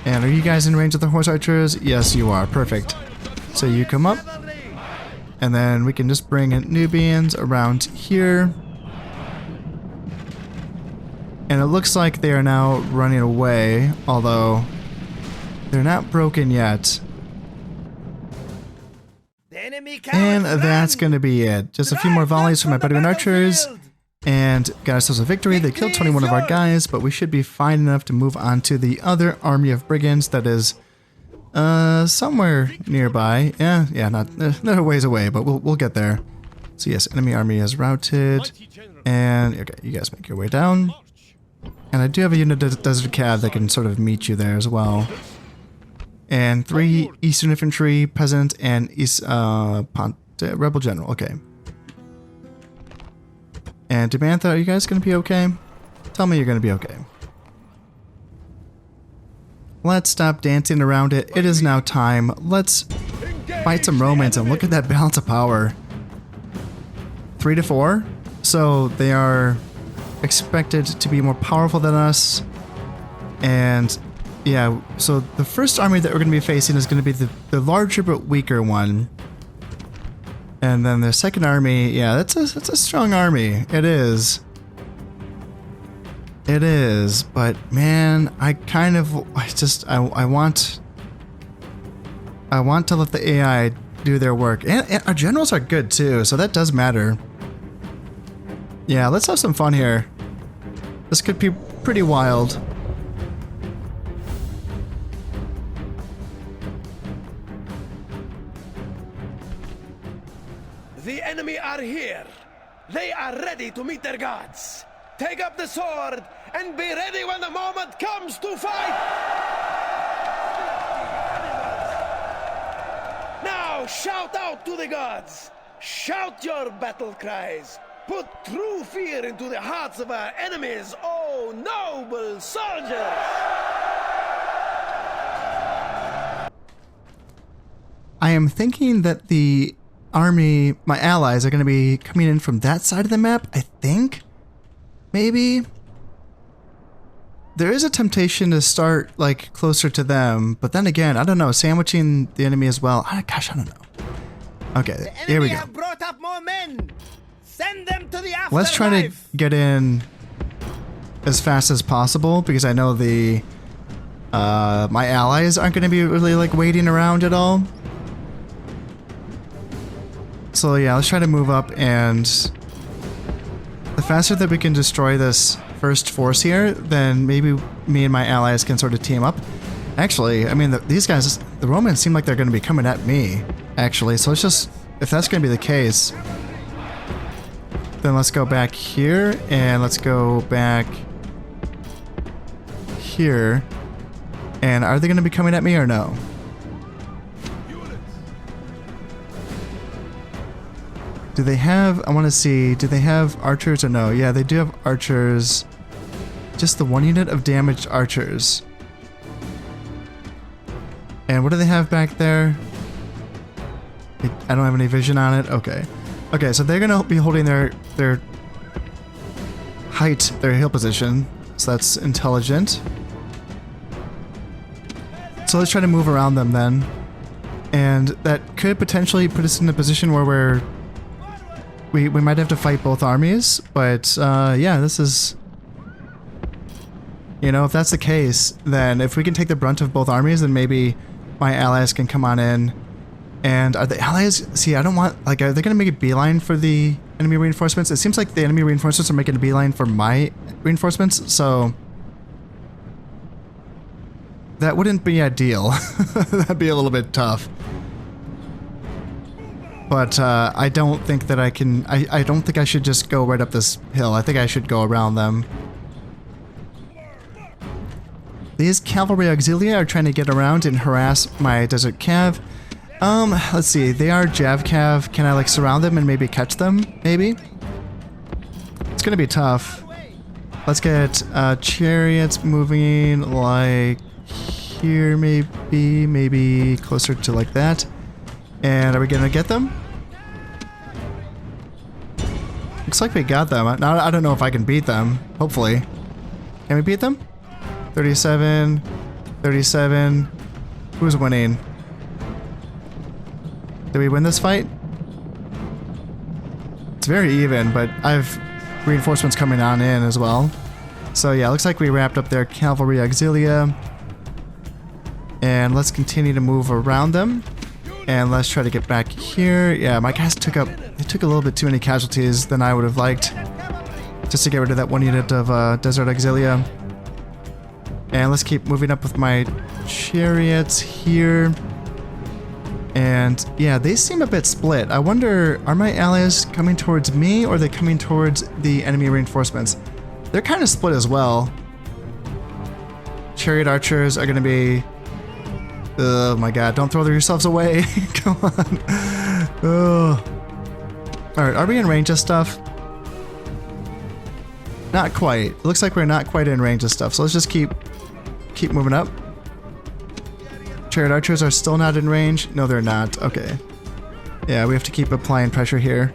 And are you guys in range of the horse archers? Yes, you are. Perfect. So you come up. And then we can just bring in Nubians around here. And it looks like they are now running away, although they're not broken yet. And that's going to be it. Just a few more volleys from my Bedouin archers. And got ourselves a victory. They killed 21 of our guys, but we should be fine enough to move on to the other army of brigands that is somewhere nearby. Yeah, not a ways away, but we'll get there. So yes, enemy army is routed. And okay, you guys make your way down. And I do have a unit of Desert Cav that can sort of meet you there as well. And 3 Eastern Infantry, Peasant, and Rebel General. Okay. And Demantha, are you guys going to be okay? Tell me you're going to be okay. Let's stop dancing around it. It is now time. Let's fight some Romans and look at that balance of power. 3 to 4. So they are expected to be more powerful than us. And yeah, so the first army that we're going to be facing is going to be the larger but weaker one. And then the second army, yeah, that's a strong army. It is. It is, but man, I want to let the AI do their work. And our generals are good too, so that does matter. Yeah, let's have some fun here. This could be pretty wild. The enemy are here. They are ready to meet their gods. Take up the sword and be ready when the moment comes to fight! Now shout out to the gods. Shout your battle cries. Put true fear into the hearts of our enemies, oh noble soldiers! I am thinking that the army, my allies, are going to be coming in from that side of the map, I think? Maybe? There is a temptation to start, like, closer to them, but then again, I don't know, sandwiching the enemy as well. Gosh, I don't know. Okay, here we go. Have brought up more men. Send them to the afterlife. Let's try to get in as fast as possible, because I know the my allies aren't going to be really, like, waiting around at all. So yeah, let's try to move up, and the faster that we can destroy this first force here, then maybe me and my allies can sort of team up. Actually, I mean, these guys, the Romans seem like they're going to be coming at me, actually. So let's just, if that's going to be the case, then let's go back here, and let's go back here. And are they going to be coming at me or no? Do they have, I want to see, do they have archers or no? Yeah, they do have archers. Just the 1 unit of damaged archers. And what do they have back there? I don't have any vision on it. Okay. Okay, so they're going to be holding their height, their hill position. So that's intelligent. So let's try to move around them then. And that could potentially put us in a position where we might have to fight both armies, but yeah, this is, you know, if that's the case, then if we can take the brunt of both armies, then maybe my allies can come on in. And are the allies, see, I don't want, like, are they going to make a beeline for the enemy reinforcements? It seems like the enemy reinforcements are making a beeline for my reinforcements, so that wouldn't be ideal. That'd be a little bit tough. But I don't think that I can, I don't think I should just go right up this hill. I think I should go around them. These cavalry auxilia are trying to get around and harass my desert cav. Let's see. They are Jav cav. Can I like surround them and maybe catch them? Maybe? It's gonna be tough. Let's get chariots moving like here maybe closer to like that. And are we gonna get them? Looks like we got them. Now I don't know if I can beat them. Hopefully. Can we beat them? 37. 37. Who's winning? Did we win this fight? It's very even, but I've reinforcements coming on in as well. So yeah, looks like we wrapped up their cavalry auxilia. And let's continue to move around them. And let's try to get back here. Yeah, my guys took a little bit too many casualties than I would have liked. Just to get rid of that one unit of desert auxilia. And let's keep moving up with my chariots here. And yeah, they seem a bit split. I wonder, are my allies coming towards me or are they coming towards the enemy reinforcements? They're kind of split as well. Chariot archers are going to be... Oh my god, don't throw yourselves away. Come on. Oh. Alright, are we in range of stuff? Not quite. It looks like we're not quite in range of stuff, so let's just keep moving up. Chariot archers are still not in range? No, they're not. Okay. Yeah, we have to keep applying pressure here.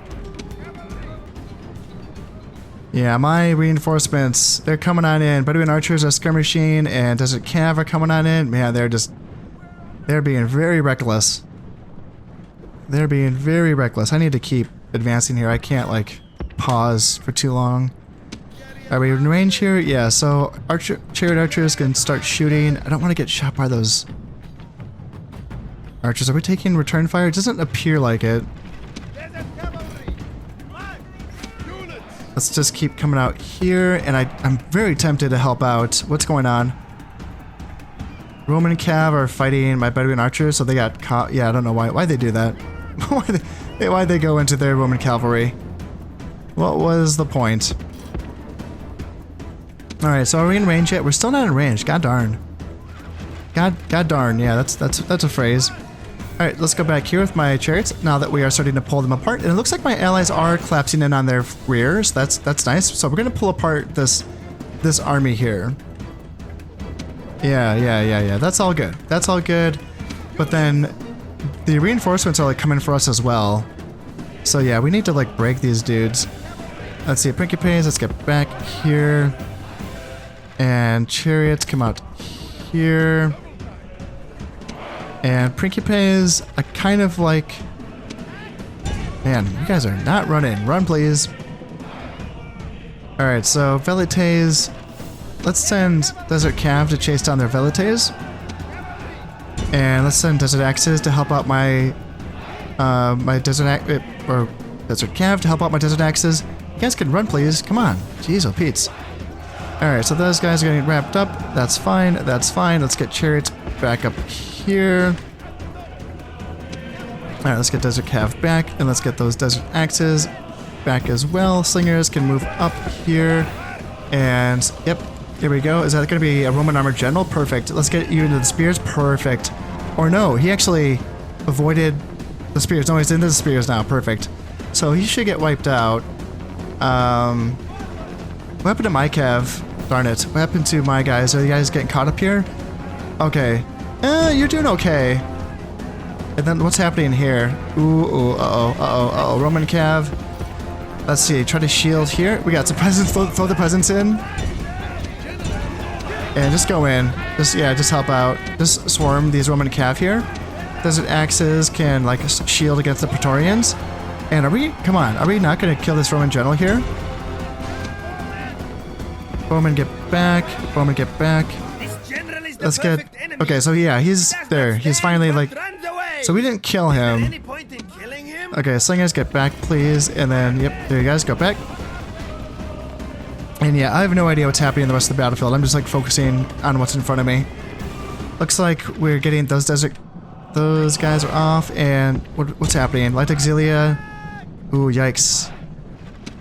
Yeah, my reinforcements, they're coming on in. Bedouin archers are skirmishing, and Desert Cav are coming on in. Man, they're being very reckless. They're being very reckless. I need to keep advancing here. I can't, like, pause for too long. Are we in range here? Yeah, so chariot archers can start shooting. I don't want to get shot by those archers. Are we taking return fire? It doesn't appear like it. Let's just keep coming out here, and I'm very tempted to help out. What's going on? Roman Cav are fighting my Bedouin archers, so they got caught. Yeah, I don't know why they do that. Why'd they go into their Roman cavalry? What was the point? Alright, so are we in range yet? We're still not in range. God darn. God darn. Yeah, that's a phrase. Alright, let's go back here with my chariots now that we are starting to pull them apart. And it looks like my allies are collapsing in on their rears. That's nice. So we're going to pull apart this army here. Yeah. That's all good. That's all good. But then the reinforcements are like coming for us as well. So yeah, we need to like break these dudes. Let's see, Principes, let's get back here. And chariots come out here. And Principes, I kind of like... Man, you guys are not running. Run, please. Alright, so Velites. Let's send Desert Cav to chase down their Velites. And let's send Desert Axes to help out my... Desert Cav to help out my Desert Axes. You guys can run, please. Come on. Jeez, oh Pete's. Alright, so those guys are getting wrapped up. That's fine. That's fine. Let's get chariots back up here. Alright, let's get Desert Cav back. And let's get those Desert Axes back as well. Slingers can move up here. And, yep. There we go. Is that going to be a Roman Armored General? Perfect. Let's get you into the spears. Perfect. Or no, he actually avoided the spears. No, he's into the spears now. Perfect. So he should get wiped out. What happened to my Cav? Darn it. What happened to my guys? Are you guys getting caught up here? Okay. You're doing okay. And then what's happening here? Ooh, uh-oh. Roman Cav. Let's see. Try to shield here. We got some presents. Throw the presents in. And just go in. Just help out. Just swarm these Roman Cav here. Desert Axes can, like, shield against the Praetorians. And come on, are we not going to kill this Roman general here? Bowman, get back. Bowman, get back. Let's get... Okay, so yeah, he's there. He's finally, like... So we didn't kill him. Okay, slingers, get back, please. And then, yep, there you guys, go back. And yeah, I have no idea what's happening in the rest of the battlefield. I'm just like focusing on what's in front of me. Looks like we're getting those guys are off, and what's happening? Light Auxilia. Ooh, yikes.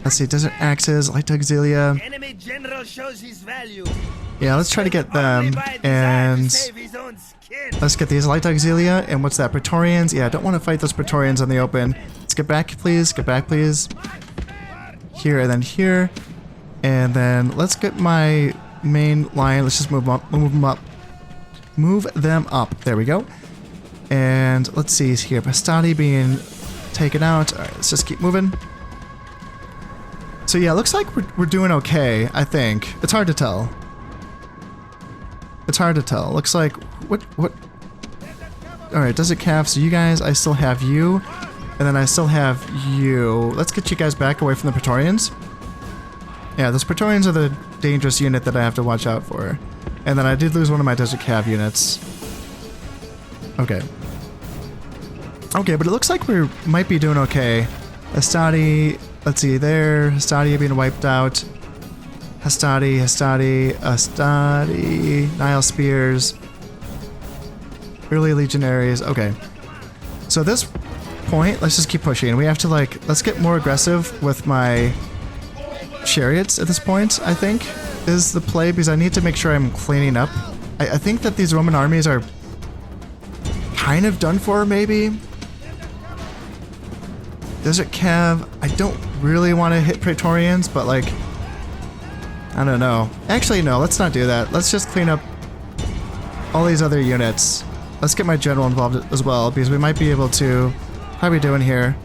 Let's see, Desert Axes, Light Auxilia. Enemy general shows his value. Yeah, let's try to get them, and let's get these light auxilia, and what's that, Praetorians? Yeah, I don't want to fight those Praetorians in the open. Let's get back, please, get back, please. Here, and then here, and then let's get my main line, let's just move them up, move them up. Move them up, there we go. And let's see here, Bastati being taken out. Alright, let's just keep moving. So yeah, looks like we're doing okay, I think. It's hard to tell. It's hard to tell. Looks like, what? Alright, does it calf? So you guys, I still have you. And then I still have you. Let's get you guys back away from the Praetorians. Yeah, those Praetorians are the dangerous unit that I have to watch out for. And then I did lose one of my Desert Cav units. Okay. Okay, but it looks like we might be doing okay. Hastati, let's see there. Hastati being wiped out. Hastati, Nile Spears. Early Legionaries. Okay. So at this point, let's just keep pushing. We have to, like, let's get more aggressive with my chariots at this point, I think, is the play, because I need to make sure I'm cleaning up. I think that these Roman armies are kind of done for, maybe. Desert Cav, I don't really want to hit Praetorians, but, like, I don't know. Actually, no, let's not do that. Let's just clean up all these other units. Let's get my general involved as well, because we might be able to... How are we doing here?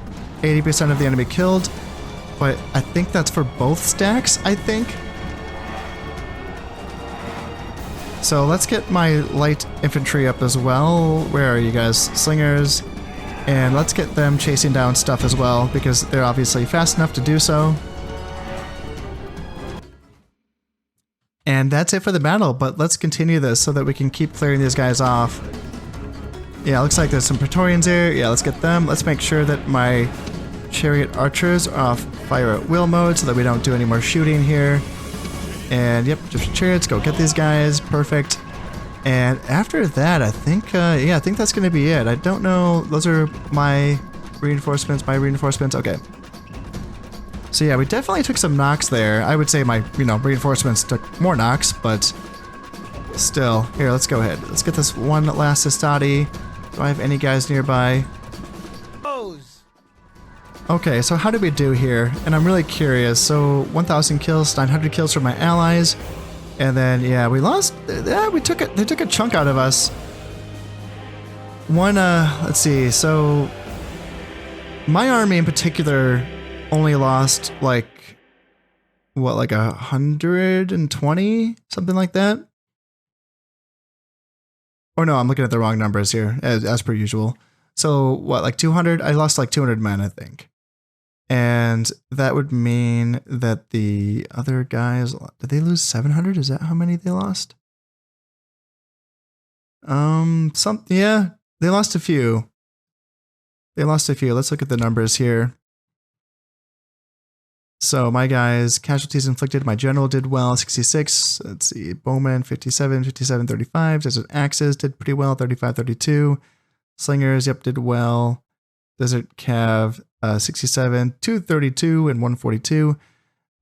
80% of the enemy killed, but I think that's for both stacks, I think. So let's get my light infantry up as well. Where are you guys? Slingers. And let's get them chasing down stuff as well, because they're obviously fast enough to do so. And that's it for the battle, but let's continue this so that we can keep clearing these guys off. Yeah, looks like there's some Praetorians here. Yeah, let's get them. Let's make sure that my chariot archers are off fire at will mode so that we don't do any more shooting here. And yep, just chariots, go get these guys. Perfect. And after that, I think, yeah, I think that's going to be it. I don't know. Those are my reinforcements, Okay. So yeah, we definitely took some knocks there. I would say my, reinforcements took more knocks, but still. Here, let's go ahead. Let's get this one last Hastati. Do I have any guys nearby? Okay, so how did we do here? And I'm really curious. So 1,000 kills, 900 kills from my allies. And then, yeah, we lost. Yeah, they took a chunk out of us. Let's see. So my army in particular only lost like, what, like 120? Something like that? Or no, I'm looking at the wrong numbers here, as per usual. So what, like 200? I lost like 200 men, I think. And that would mean that the other guys, did they lose 700? Is that how many they lost? Yeah, they lost a few. Let's look at the numbers here. So my guys, casualties inflicted, my general did well, 66. Let's see, bowman, 57, 57, 35. Desert axes did pretty well, 35, 32. Slingers, yep, did well. Desert cav, 67, 232 and 142.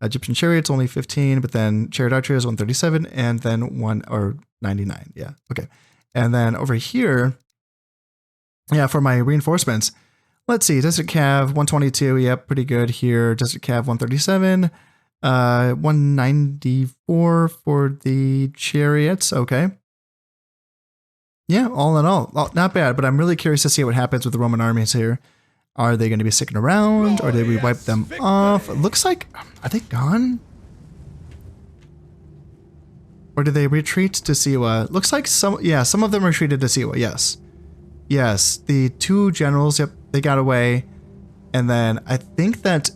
Egyptian chariots only 15, but then chariot archers 137 and then 99. Yeah, okay. And then over here, yeah, for my reinforcements, let's see, Desert Cav 122, yep, pretty good here. Desert Cav 137, 194 for the chariots, okay. Yeah, all in all, not bad, but I'm really curious to see what happens with the Roman armies here. Are they going to be sticking around, or did we wipe them off? It looks like, are they gone? Or did they retreat to Siwa? Looks like some of them retreated to Siwa, yes. Yes, the two generals, yep, they got away. And then I think that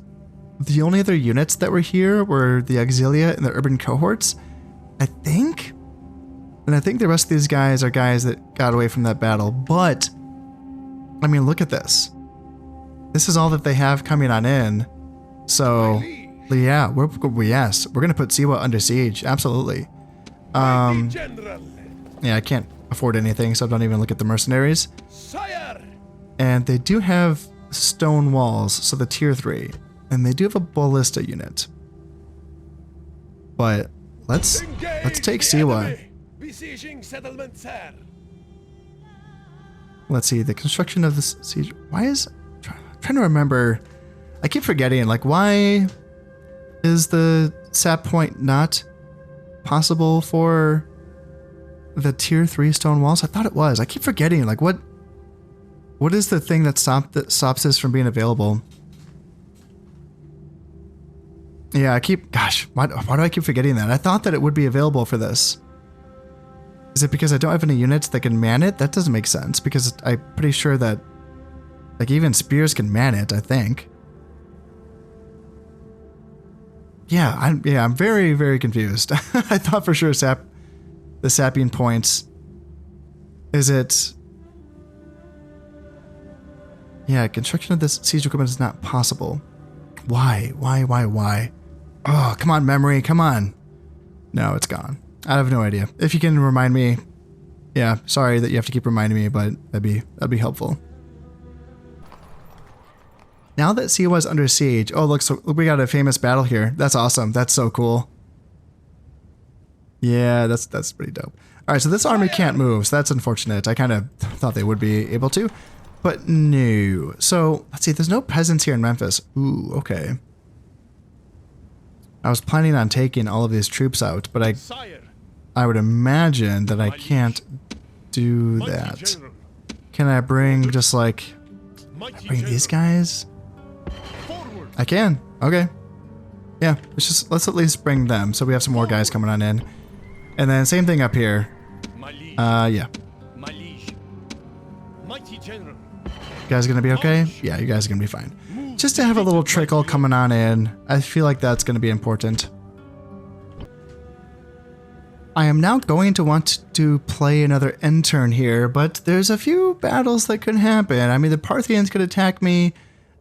the only other units that were here were the Auxilia and the urban cohorts, I think. And I think the rest of these guys are guys that got away from that battle. But, I mean, look at this. This is all that they have coming on in. So, yeah, we're going to put Siwa under siege. Absolutely. Yeah, I can't afford anything, so don't even look at the mercenaries. And they do have stone walls, so the tier 3. And they do have a ballista unit. But let's take Siwa. Besieging settlement, sir. Let's see, the construction of this siege. Why is... trying to remember. I keep forgetting, like, why is the sap point not possible for the tier 3 stone walls? I thought it was. I keep forgetting, like, what is the thing that stops this from being available? Yeah, gosh, why do I keep forgetting that? I thought that it would be available for this. Is it because I don't have any units that can man it? That doesn't make sense, because I'm pretty sure that, like, even spears can man it, I think. Yeah, I'm very, very confused. I thought for sure the sapping points. Is it... Yeah, construction of this siege equipment is not possible. Why? Oh, come on, memory, come on. No, it's gone. I have no idea. If you can remind me, yeah, sorry that you have to keep reminding me, but that'd be helpful. Now that Siwa is under siege, oh look, so we got a famous battle here. That's awesome. That's so cool. Yeah, that's pretty dope. All right, so this army can't move, so that's unfortunate. I kind of thought they would be able to, but no. So let's see. There's no peasants here in Memphis. Ooh, okay. I was planning on taking all of these troops out, but I would imagine that I can't do that. Can I bring just like... bring these guys? I can. Okay. Yeah, let's at least bring them so we have some more guys coming on in. And then same thing up here. Yeah. You guys gonna be okay? Yeah, you guys are gonna be fine. Just to have a little trickle coming on in. I feel like that's gonna be important. I am now going to want to play another end turn here, but there's a few battles that could happen. I mean, the Parthians could attack me.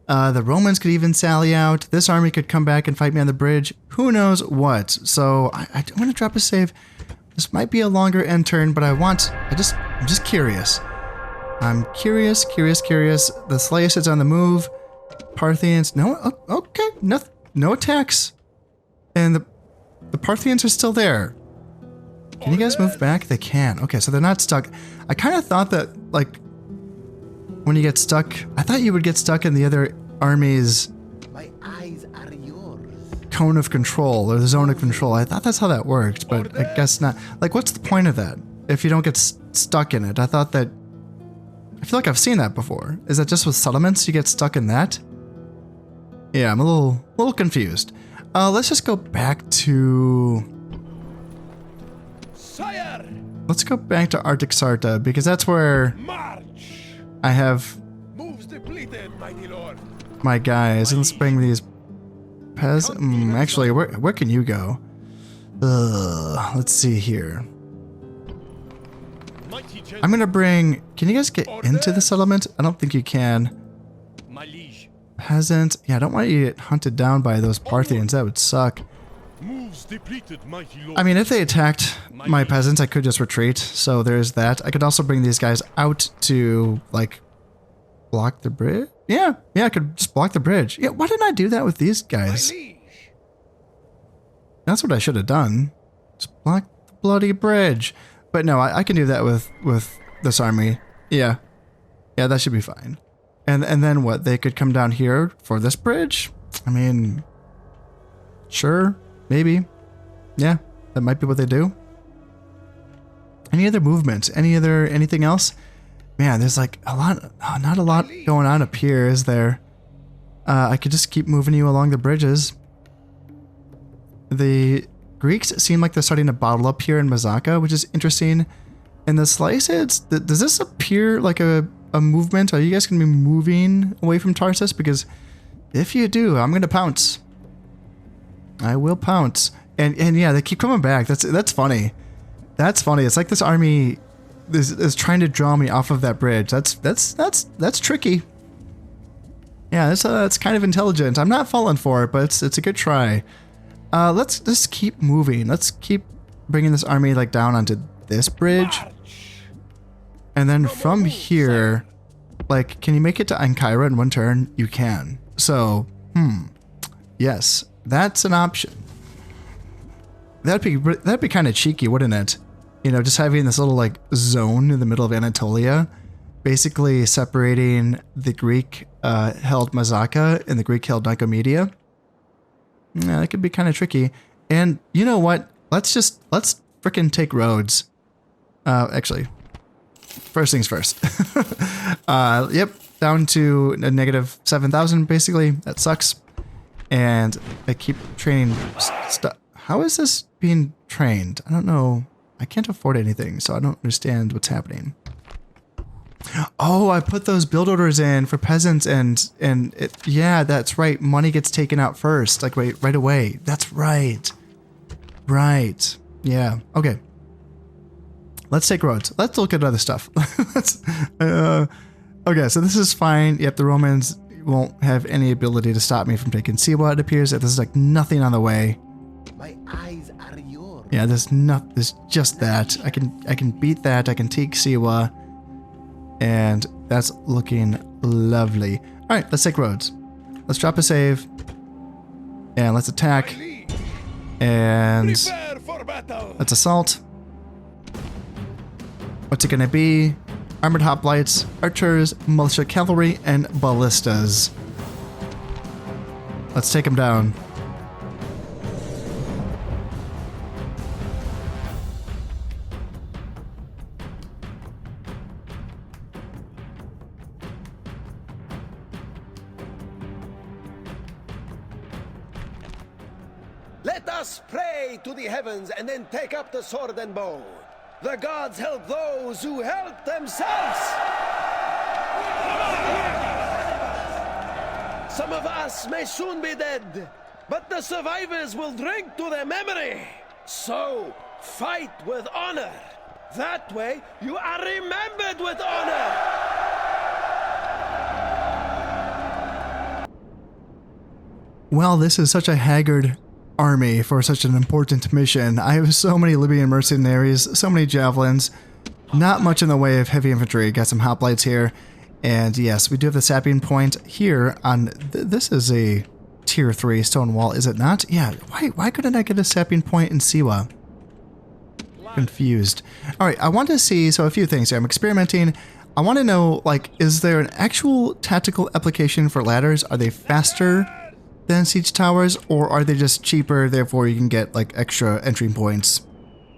The Romans could even sally out. This army could come back and fight me on the bridge. Who knows what? So I don't want to drop a save. This might be a longer end turn, but I'm just curious. I'm curious. The Slayus is on the move. Parthians, no, okay, no attacks. And the Parthians are still there. Can you guys move back? They can. Okay, so they're not stuck. I kind of thought that, like, when you get stuck, I thought you would get stuck in the other army's My eyes are yours. cone of control or the zone of control. I thought that's how that worked, but I guess not. Like, what's the point of that if you don't get stuck in it? I thought that... I feel like I've seen that before. Is that just with settlements you get stuck in that? Yeah, I'm a little confused. Let's just go back to... Sire! Let's go back to Arctic Sarta, because that's where March! I have Moves depleted, mighty lord. my guys. And let's bring these actually, where can you go? Let's see here. I'm gonna bring... Can you guys get into the settlement? I don't think you can. Peasants. Yeah, I don't want you to get hunted down by those Parthians. That would suck. I mean, if they attacked my peasants, I could just retreat. So there's that. I could also bring these guys out to, like, block the bridge. Yeah, I could just block the bridge. Yeah, why didn't I do that with these guys? That's what I should have done. Just block the bloody bridge. But no, I can do that with this army. Yeah, that should be fine. And then what? They could come down here for this bridge? I mean, sure, maybe. Yeah, that might be what they do. Any other movements? Anything else? Man, there's like a lot, not a lot going on up here, is there? I could just keep moving you along the bridges. The Greeks seem like they're starting to bottle up here in Mazaka, which is interesting. And the Slycids, does this appear like a movement? Are you guys going to be moving away from Tarsus? Because if you do, I'm going to pounce. I will pounce. And yeah, they keep coming back. That's funny. That's funny. It's like this army is trying to draw me off of that bridge. That's tricky. Yeah, that's kind of intelligent. I'm not falling for it, but it's a good try. Let's just keep moving. Let's keep bringing this army like down onto this bridge. And then from here, like, can you make it to Ankara in one turn? You can. So, yes, that's an option. That'd be kind of cheeky, wouldn't it? You know, just having this little like zone in the middle of Anatolia, basically separating the Greek held Mazaka and the Greek held Nicomedia. Yeah, that could be kind of tricky. And you know what? Let's frickin' take Rhodes. Actually, first things first. Yep, down to a negative 7,000 basically. That sucks. And I keep training stuff. How is this being trained? I don't know. I can't afford anything, so I don't understand what's happening. Oh, I put those build orders in for peasants and yeah, that's right. Money gets taken out first, like right away. That's right. Right. Yeah. Okay. Let's take Rhodes. Let's look at other stuff. Okay, so this is fine. Yep, the Romans won't have any ability to stop me from taking Siwa. It appears that there's like nothing on the way. My eyes are yours. Yeah, there's just that. I can beat that. I can take Siwa. And that's looking lovely. All right, let's take Rhodes. Let's drop a save. And let's attack. And let's assault. What's it gonna be? Armored hoplites, archers, militia cavalry, and ballistas. Let's take them down. Let us pray to the heavens and then take up the sword and bow. The gods help those who help themselves. Some of us may soon be dead, but the survivors will drink to their memory. So, fight with honor. That way, you are remembered with honor. Well, this is such a haggard army for such an important mission. I have so many Libyan mercenaries, so many javelins, not much in the way of heavy infantry. Got some hoplites here, and yes, we do have the sapping point here on, this is a tier 3 stone wall, is it not? Yeah, why couldn't I get a sapping point in Siwa? Confused. Alright, I want to see, so a few things here. I'm experimenting. I want to know, like, is there an actual tactical application for ladders? Are they faster than siege towers, or are they just cheaper, therefore you can get like extra entry points,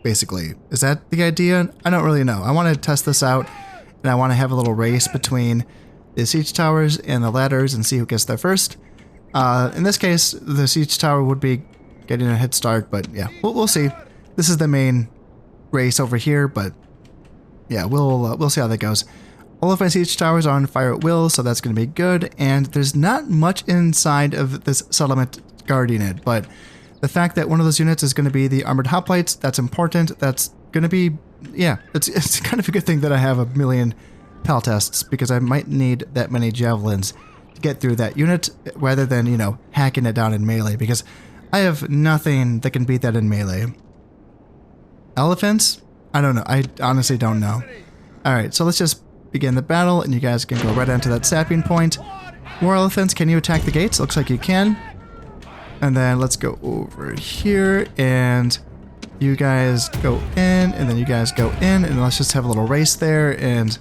basically? Is that the idea? I don't really know. I want to test this out, and I want to have a little race between the siege towers and the ladders and see who gets there first. In this case, the siege tower would be getting a head start, but yeah, we'll see. This is the main race over here, but yeah, we'll see how that goes. All of my siege towers are on fire at will, so that's going to be good, and there's not much inside of this settlement guarding it, but the fact that one of those units is going to be the armored hoplites, that's important. That's going to be, yeah, it's kind of a good thing that I have a million pal tests, because I might need that many javelins to get through that unit, rather than, you know, hacking it down in melee, because I have nothing that can beat that in melee. Elephants? I don't know. I honestly don't know. Alright, so let's just begin the battle, and you guys can go right onto that sapping point. War elephants, can you attack the gates? Looks like you can. And then let's go over here, and you guys go in, and then you guys go in, and let's just have a little race there, and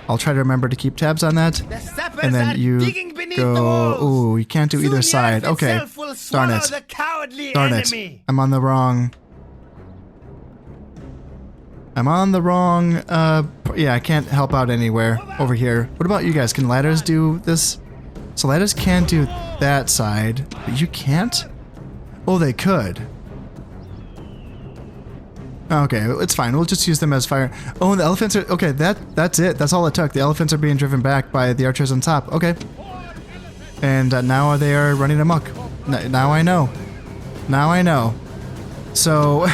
I'll try to remember to keep tabs on that. And then you go, ooh, you can't do either side. Okay, darn it. Darn it. I'm on the wrong... yeah, I can't help out anywhere over here. What about you guys? Can ladders do this? So ladders can do that side, but you can't? Oh, they could. Okay, it's fine. We'll just use them as fire. Oh, and the elephants are... Okay, that's it. That's all it took. The elephants are being driven back by the archers on top. Okay. And now they are running amok. Now I know. Now I know. So...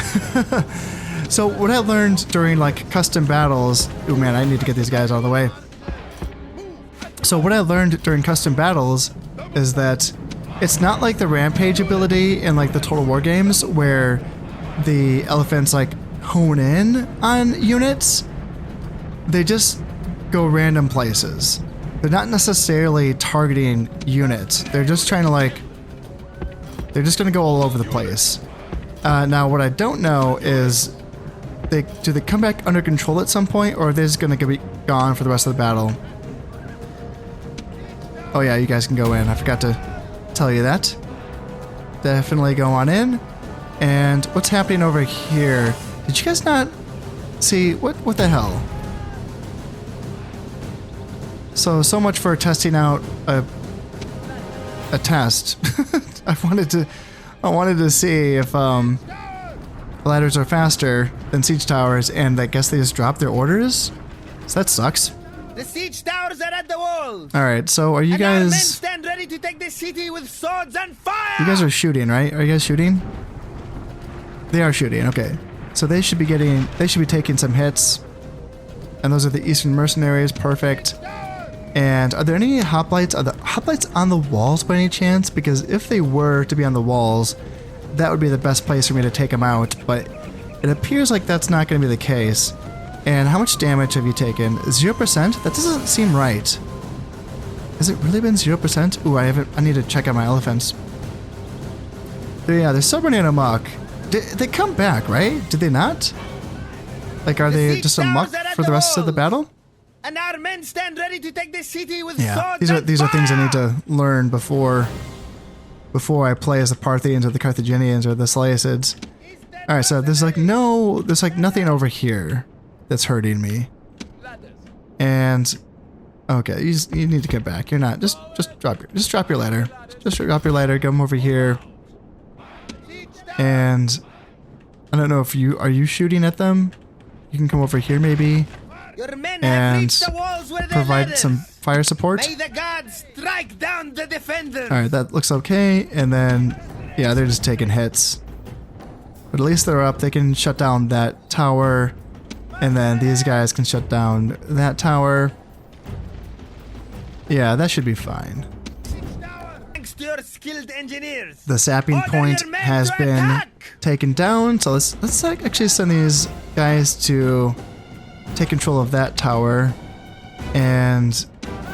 So what I learned during like custom battles, oh man, I need to get these guys out of the way. So what I learned during custom battles is that it's not like the rampage ability in like the Total War games where the elephants like hone in on units. They just go random places. They're not necessarily targeting units. They're just trying to like, they're just gonna go all over the place. Now, what I don't know is, do they come back under control at some point, or are they just going to be gone for the rest of the battle? Oh yeah, you guys can go in. I forgot to tell you that. Definitely go on in. And what's happening over here? Did you guys not see? What the hell? So much for testing out a test. I wanted to see if ladders are faster than siege towers, and I guess they just dropped their orders. So that sucks. The siege towers are at the walls. All right, so are you And our men guys? stand ready to take the city with swords and fire. You guys are shooting, right? Are you guys shooting? They are shooting. Okay, so they should be taking some hits, and those are the Eastern mercenaries. Perfect. And are there any hoplites? Are the hoplites on the walls by any chance? Because if they were to be on the walls, that would be the best place for me to take them out. But it appears like that's not going to be the case. And how much damage have you taken? 0%? That doesn't seem right. Has it really been 0%? Ooh, I need to check out my elephants. They're still running amok. They come back, right? Did they not? Like, are they just amok for the rest of the battle? And our men stand ready to take the city with Yeah, swords these are things I need fire. to learn before I play as the Parthians or the Carthaginians or the Seleucids. All right, so there's like nothing over here that's hurting me. And okay, you need to get back. You're not just drop your ladder. Just drop your ladder. Come over here. And I don't know if are you shooting at them? You can come over here maybe. Your men have And reached the walls where they provide led us. some fire support. May the gods strike down the defenders. Alright, that looks okay. And then, yeah, they're just taking hits. But at least they're up. They can shut down that tower. And then these guys can shut down that tower. Yeah, that should be fine. Thanks to your skilled engineers. The sapping Order point your men has to been attack. taken down. So let's actually send these guys to take control of that tower. And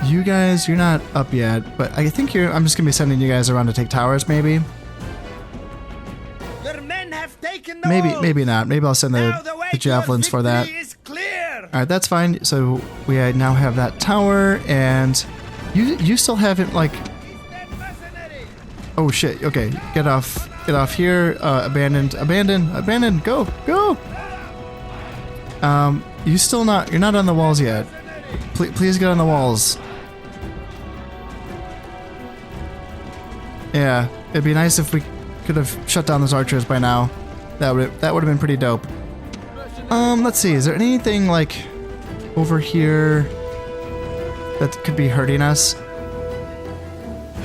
you guys, you're not up yet, but I think I'm just gonna be sending you guys around to take towers, maybe. Your men have taken the Maybe, walls. maybe not. Maybe I'll send Now the way to javelins your for that. victory is clear. All right, that's fine. So we now have that tower, and you still haven't like. Oh shit! Okay, get off here. Abandon. Go. You're not on the walls yet. Please get on the walls. Yeah, it'd be nice if we could have shut down those archers by now. That would have been pretty dope. Let's see. Is there anything like over here that could be hurting us?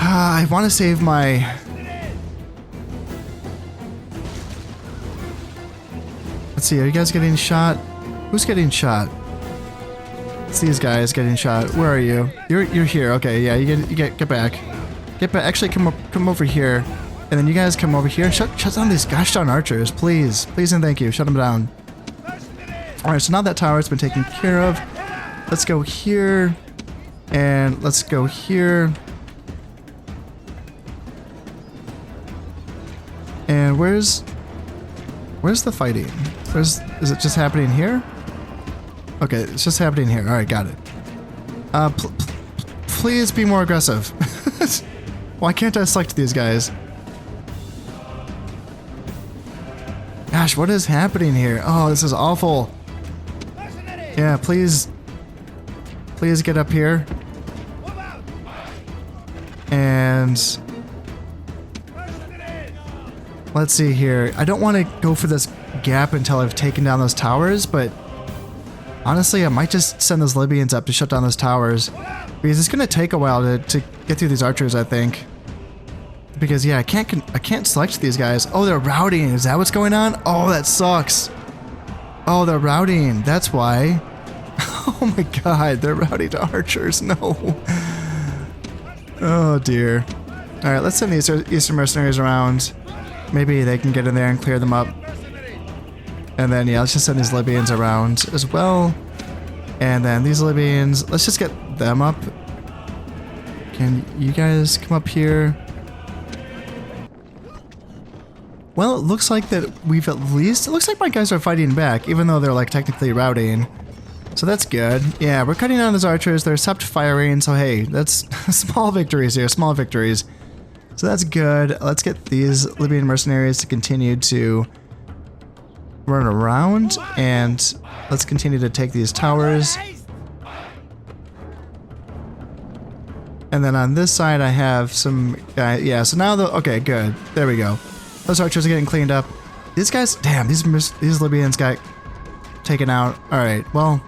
I want to save my. Let's see. Are you guys getting shot? Who's getting shot? It's these guys getting shot. Where are you? You're here. Okay. Yeah. You get back. Get back. Actually, come over here, and then you guys come over here. Shut down these gosh darn archers, please and thank you. Shut them down. All right. So now that tower's been taken care of. Let's go here, and let's go here. And where's the fighting? Is it just happening here? Okay, it's just happening here. All right, got it. Please be more aggressive. Why can't I select these guys? Gosh, what is happening here? Oh, this is awful. Yeah, please get up here. And let's see here. I don't want to go for this gap until I've taken down those towers, but honestly, I might just send those Libyans up to shut down those towers. Because it's going to take a while to get through these archers, I think. Because, yeah, I can't select these guys. Oh, they're routing. Is that what's going on? Oh, that sucks. Oh, they're routing. That's why. Oh my god, they're routing to archers. No. Oh, dear. Alright, let's send these Eastern mercenaries around. Maybe they can get in there and clear them up. And then, yeah, let's just send these Libyans around as well. And then these Libyans, let's just get them up. Can you guys come up here? well, it looks like that we've at least... It looks like my guys are fighting back, even though they're like technically routing. So that's good. Yeah, we're cutting down those archers. They're stopped firing, so hey, that's small victories here, small victories. So that's good. Let's get these Libyan mercenaries to continue to run around, and let's continue to take these towers. And then on this side, I have some guys. Yeah, so now okay, good. There we go. Those archers are getting cleaned up. These guys, damn, these Libyans got taken out. All right, well,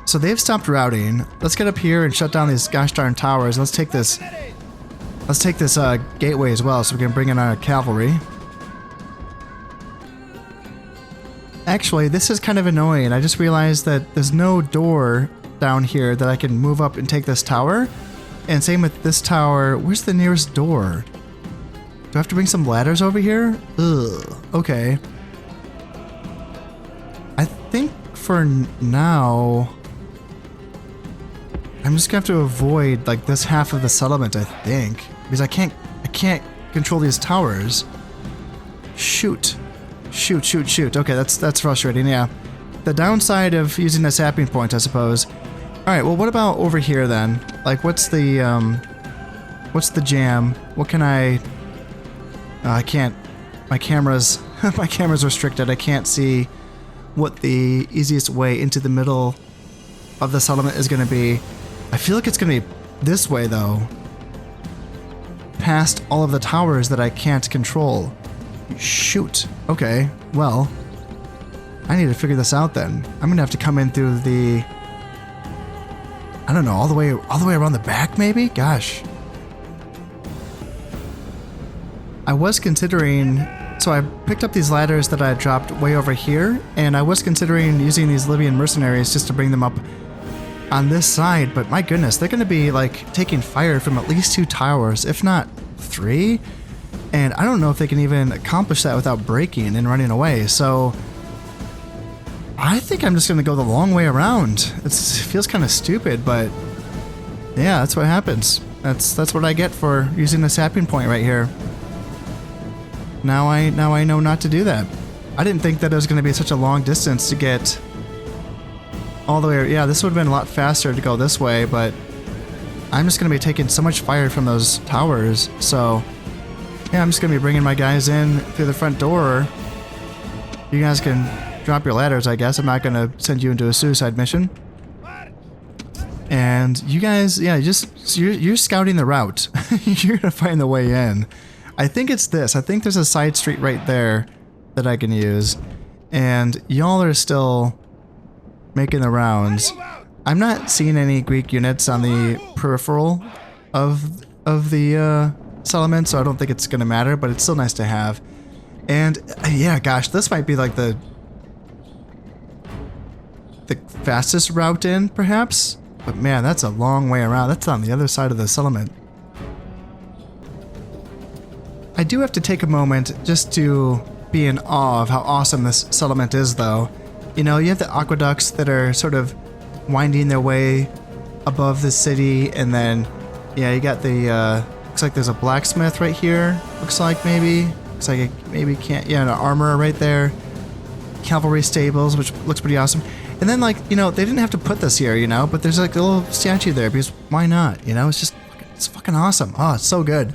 so they've stopped routing. Let's get up here and shut down these gosh darn towers. Let's take this. Let's take this gateway as well, so we can bring in our cavalry. Actually, this is kind of annoying. I just realized that there's no door down here that I can move up and take this tower. And same with this tower. Where's the nearest door? Do I have to bring some ladders over here? Ugh. Okay. I think for now, I'm just gonna have to avoid like this half of the settlement, I think, because I can't control these towers. Shoot. Okay, that's frustrating. Yeah. The downside of using a sapping point, I suppose. All right. Well, what about over here then? Like, what's the jam? What can I? I can't. My camera's restricted. I can't see what the easiest way into the middle of the settlement is going to be. I feel like it's going to be this way though. Past all of the towers that I can't control. Shoot. Okay. Well, I need to figure this out then. I'm gonna have to come in through the, I don't know, all the way around the back maybe? Gosh. I was considering, so I picked up these ladders that I dropped way over here, and I was considering using these Libyan mercenaries just to bring them up on this side, but my goodness, they're gonna be like taking fire from at least 2 towers, if not 3. And I don't know if they can even accomplish that without breaking and running away, so I think I'm just going to go the long way around. It feels kind of stupid, but yeah, that's what happens. That's what I get for using the sapping point right here. Now I know not to do that. I didn't think that it was going to be such a long distance to get all the way. Yeah, this would have been a lot faster to go this way, but I'm just going to be taking so much fire from those towers, so yeah, I'm just going to be bringing my guys in through the front door. You guys can drop your ladders, I guess. I'm not going to send you into a suicide mission. And you guys, yeah, you're scouting the route. You're going to find the way in. I think it's this. I think there's a side street right there that I can use. And y'all are still making the rounds. I'm not seeing any Greek units on the peripheral of the settlement, so I don't think it's going to matter, but it's still nice to have. And yeah, gosh, this might be like the fastest route in, perhaps? But man, that's a long way around. That's on the other side of the settlement. I do have to take a moment just to be in awe of how awesome this settlement is, though. You know, you have the aqueducts that are sort of winding their way above the city, and then, yeah, you got the, looks like there's a blacksmith right here. Looks like maybe. Looks like it maybe can't, yeah, an armorer right there. Cavalry stables, which looks pretty awesome. And then, like, you know, they didn't have to put this here, you know, but there's like a little statue there because why not? You know, it's just, it's fucking awesome. Oh, it's so good.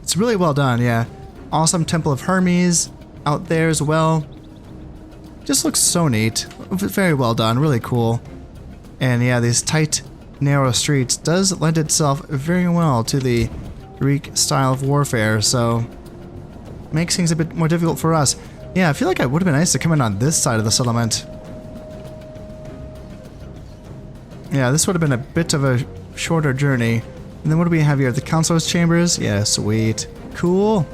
It's really well done, yeah. Awesome Temple of Hermes out there as well. Just looks so neat. Very well done, really cool. And yeah, these tight, narrow streets does lend itself very well to the Greek style of warfare, so makes things a bit more difficult for us. Yeah, I feel like it would have been nice to come in on this side of the settlement. Yeah, this would have been a bit of a shorter journey. And then what do we have here? The Councilor's Chambers? Yeah, sweet. Cool.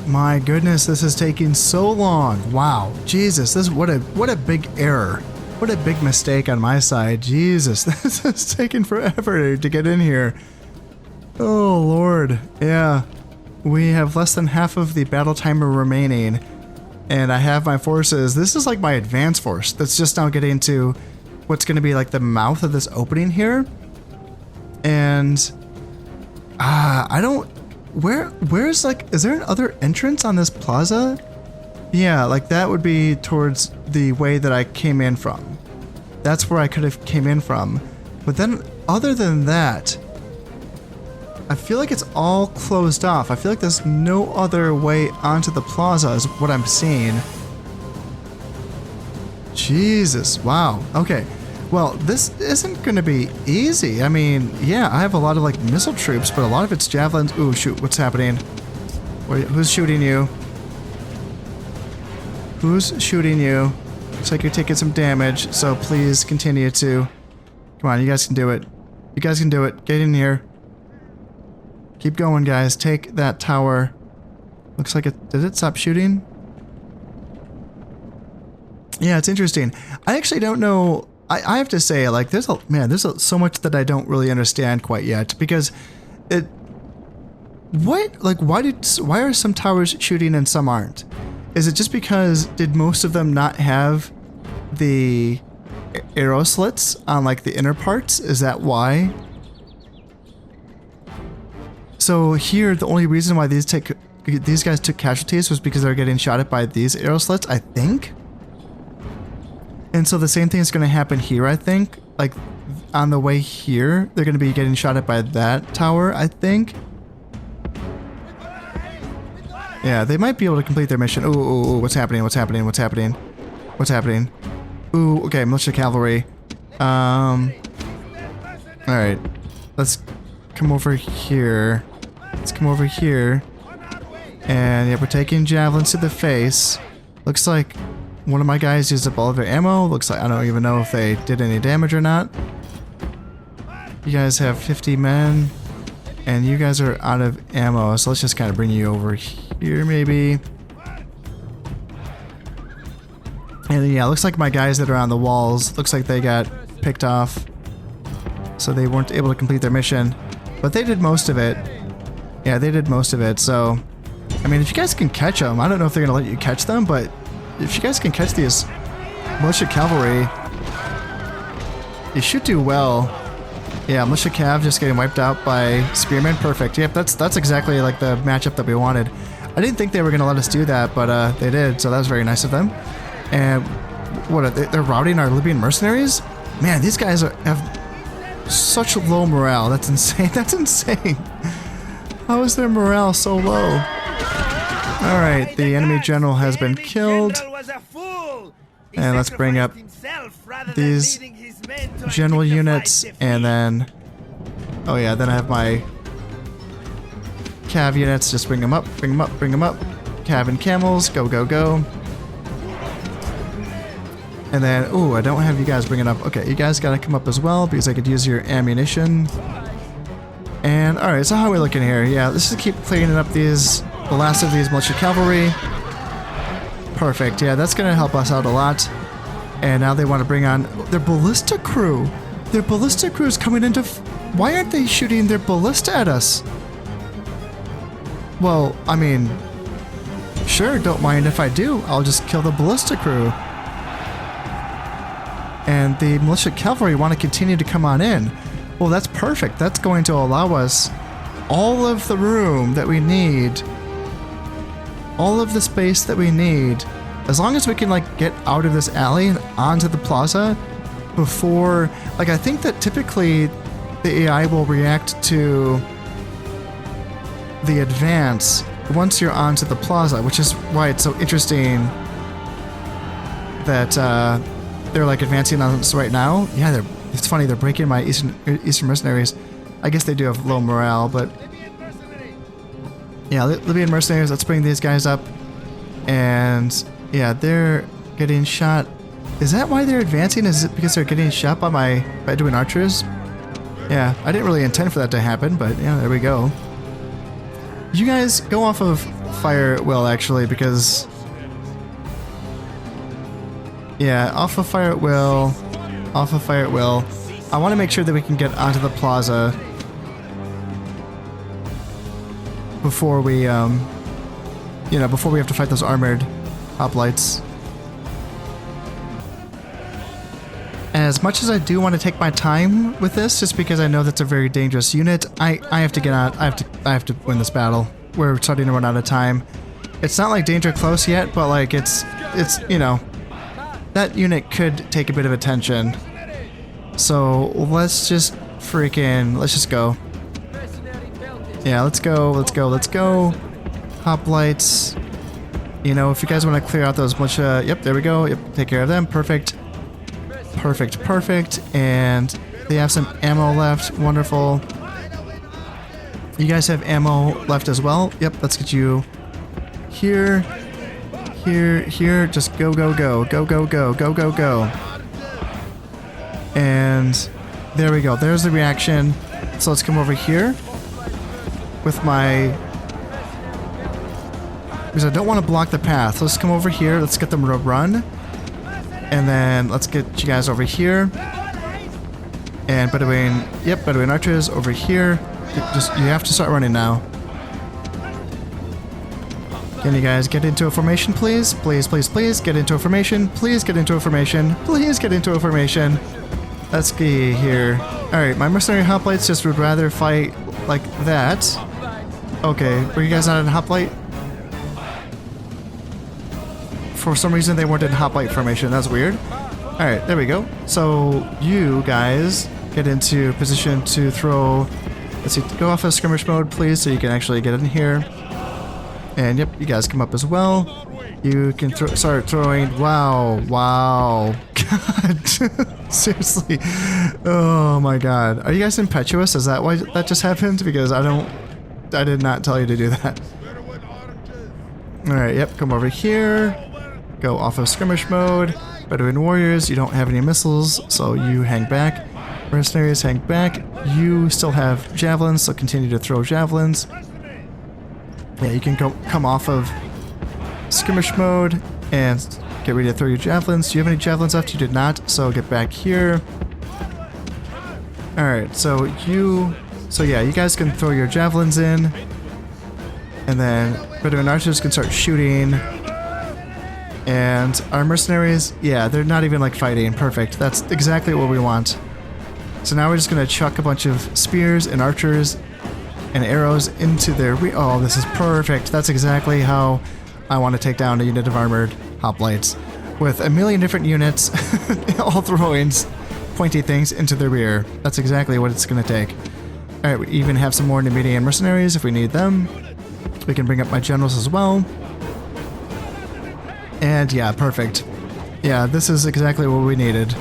My goodness, this is taking so long. Wow. Jesus, this what a big error. What a big mistake on my side. Jesus, this is taking forever to get in here. Oh, Lord. Yeah. We have less than half of the battle timer remaining. And I have my forces. This is like my advance force that's just now getting to what's going to be like the mouth of this opening here. And I don't where's like, is there an other entrance on this plaza? Yeah, like that would be towards the way that I came in from. That's where I could have came in from. But then other than that, I feel like it's all closed off. I feel like there's no other way onto the plaza is what I'm seeing. Jesus, wow. Okay. Well, this isn't going to be easy. I mean, yeah, I have a lot of like missile troops, but a lot of it's javelins. Ooh, shoot, what's happening? Who's shooting you? Who's shooting you? Looks like you're taking some damage, so please continue to. Come on, you guys can do it. You guys can do it. Get in here. Keep going, guys. Take that tower. Looks like it. Did it stop shooting? Yeah, it's interesting. I actually don't know. I have to say, like, there's so much that I don't really understand quite yet, because why are some towers shooting and some aren't? Is it just because did most of them not have the arrow slits on like the inner parts? Is that why? So here, the only reason why these guys took casualties was because they're getting shot at by these arrow slits, I think. And so the same thing is going to happen here, I think. Like, on the way here, they're going to be getting shot at by that tower, I think. Yeah, they might be able to complete their mission. Ooh, what's happening? What's happening? What's happening? What's happening? Ooh, okay, militia cavalry. Alright. Let's come over here. Let's come over here. And yeah, we're taking javelins to the face. Looks like one of my guys used up all of their ammo. Looks like I don't even know if they did any damage or not. You guys have 50 men. And you guys are out of ammo. So let's just kind of bring you over here maybe. And yeah, looks like my guys that are on the walls, looks like they got picked off. So they weren't able to complete their mission. But they did most of it. Yeah, they did most of it. So, I mean, if you guys can catch them, I don't know if they're going to let you catch them, but if you guys can catch these militia cavalry, you should do well. Yeah, militia cav just getting wiped out by spearmen. Perfect. Yep, that's exactly like the matchup that we wanted. I didn't think they were going to let us do that, but they did, so that was very nice of them. And what, they're routing our Libyan mercenaries? Man, these guys have such low morale. That's insane. That's insane. How is their morale so low? Alright, the enemy general has been killed. And let's bring up these general units, and then... Oh yeah, then I have my cav units. Just bring them up, bring them up, bring them up. Cav and camels, go, go, go. And then, ooh, I don't have you guys bring it up. Okay, you guys gotta come up as well, because I could use your ammunition. And, alright, so how are we looking here? Yeah, let's just keep cleaning up the last of these militia cavalry. Perfect, yeah, that's gonna help us out a lot. And now they want to bring on their ballista crew. Their ballista crew is coming into... Why aren't they shooting their ballista at us? Well, I mean... Sure, don't mind if I do. I'll just kill the ballista crew. And the militia cavalry want to continue to come on in. Well, that's perfect. That's going to allow us all of the room that we need. All of the space that we need. As long as we can, like, get out of this alley and onto the plaza before... Like, I think that typically the AI will react to the advance once you're onto the plaza, which is why it's so interesting that they're, like, advancing on us right now. Yeah, it's funny, they're breaking my Eastern mercenaries. I guess they do have low morale, but... Yeah, Libyan mercenaries, let's bring these guys up. And... Yeah, they're getting shot. Is that why they're advancing? Is it because they're getting shot by my Bedouin archers? Yeah, I didn't really intend for that to happen, but yeah, there we go. You guys go off of fire at will, actually, because... Yeah, off of fire at will. Off of fire at will. I want to make sure that we can get onto the plaza before we, you know, before we have to fight those armored hoplites. as much as I do want to take my time with this, just because I know that's a very dangerous unit, I have to get out. I have to win this battle. We're starting to run out of time. It's not like danger close yet, but like it's you know, that unit could take a bit of attention. So let's just go. Yeah, let's go. Hoplites. You know, if you guys want to clear out those bunch of... Yep, there we go. Yep, take care of them. Perfect. Perfect. And they have some ammo left. Wonderful. You guys have ammo left as well. Yep, let's get you here. Just go. Go. And there we go. There's the reaction. So let's come over here with my... Because I don't want to block the path. So let's come over here. Let's get them to run. And then let's get you guys over here. And Bedouin archers over here. You have to start running now. Can you guys get into a formation, please? Please, get into a formation. Please get into a formation. Let's get here. Alright, my mercenary hoplites just would rather fight like that. Okay, were you guys not in hoplite? For some reason they weren't in hoplite formation. That's weird. Alright, there we go. So you guys get into position to throw... Let's see, go off of skirmish mode, please, so you can actually get in here. And yep, you guys come up as well. You can start throwing... Wow. God. Seriously. Oh my god. Are you guys impetuous? Is that why that just happened? Because I did not tell you to do that. Alright, yep, come over here. Go off of skirmish mode. Bedouin warriors, you don't have any missiles, so you hang back. Mercenaries, hang back. You still have javelins, so continue to throw javelins. Yeah, you can come off of skirmish mode and get ready to throw your javelins. Do you have any javelins left? You did not, so get back here. Alright, so yeah, you guys can throw your javelins in. And then Bedouin archers can start shooting. And our mercenaries, yeah, they're not even like fighting. Perfect. That's exactly what we want. So now we're just going to chuck a bunch of spears and archers and arrows into their... Oh, this is perfect. That's exactly how I want to take down a unit of armored hoplites. With a million different units, all throwing pointy things into the rear. That's exactly what it's going to take. Alright, we even have some more Numidian mercenaries if we need them. We can bring up my generals as well. And yeah, perfect. Yeah, this is exactly what we needed.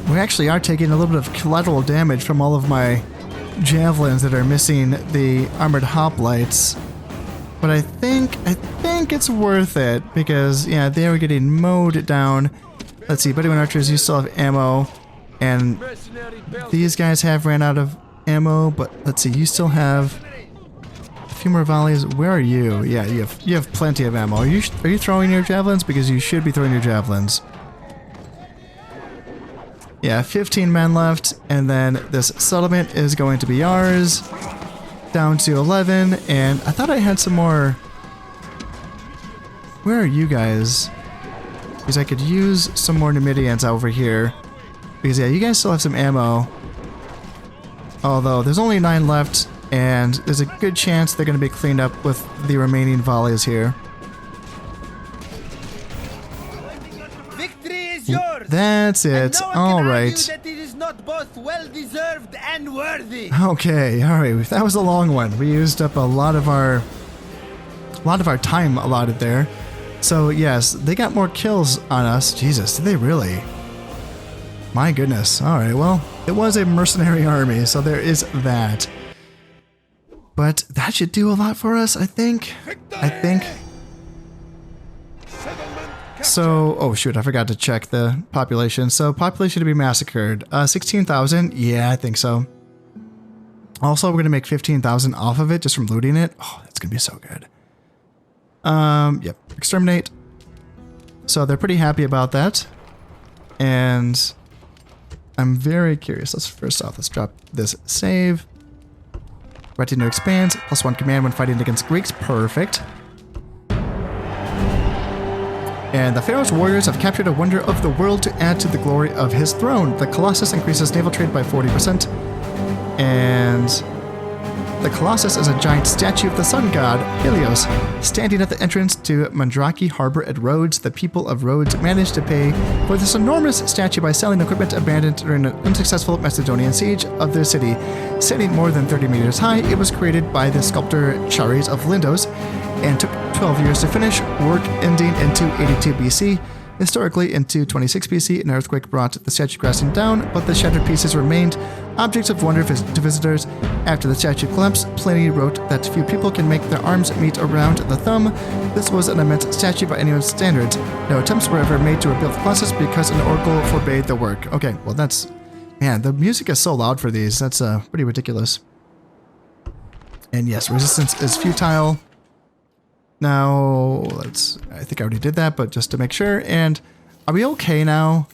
We actually are taking a little bit of collateral damage from all of my javelins that are missing the armored hoplites. But I think it's worth it because, yeah, they are getting mowed down. Let's see, Bedouin archers, you still have ammo. And these guys have ran out of ammo, but let's see, you still have a few more volleys. Where are you? Yeah, you have plenty of ammo. Are you throwing your javelins? Because you should be throwing your javelins. Yeah, 15 men left, and then this settlement is going to be ours. Down to 11, and I thought I had some more... Where are you guys? Because I could use some more Numidians over here. Because yeah, you guys still have some ammo. Although, there's only 9 left, and there's a good chance they're going to be cleaned up with the remaining volleys here. Victory is yours. That's it. All right. That it is not both well-deserved and worthy. Okay, all right. That was a long one. We used up a lot of our time allotted there. So yes, they got more kills on us. Jesus, did they really? My goodness. All right. Well, it was a mercenary army, so there is that. But that should do a lot for us, I think. So, oh shoot, I forgot to check the population. So, population to be massacred. 16,000? Yeah, I think so. Also, we're going to make 15,000 off of it just from looting it. Oh, that's going to be so good. Yep, exterminate. So, they're pretty happy about that. And I'm very curious. Let's drop this save. Ready to expand. +1 command when fighting against Greeks. Perfect. And the Pharaoh's warriors have captured a wonder of the world to add to the glory of his throne. The Colossus increases naval trade by 40%. And the Colossus is a giant statue of the sun god, Helios. Standing at the entrance to Mandrake Harbor at Rhodes, the people of Rhodes managed to pay for this enormous statue by selling equipment abandoned during an unsuccessful Macedonian siege of their city. Standing more than 30 meters high, it was created by the sculptor Chares of Lindos and took 12 years to finish, work ending in 282 BC. Historically, in 226 BC, an earthquake brought the statue crashing down, but the shattered pieces remained objects of wonder to visitors. After the statue collapsed, Pliny wrote that few people can make their arms meet around the thumb. This was an immense statue by anyone's standards. No attempts were ever made to rebuild the Colossus because an oracle forbade the work. Okay, well that's... Man, the music is so loud for these. That's pretty ridiculous. And yes, resistance is futile. Now, I think I already did that, but just to make sure. And are we okay now?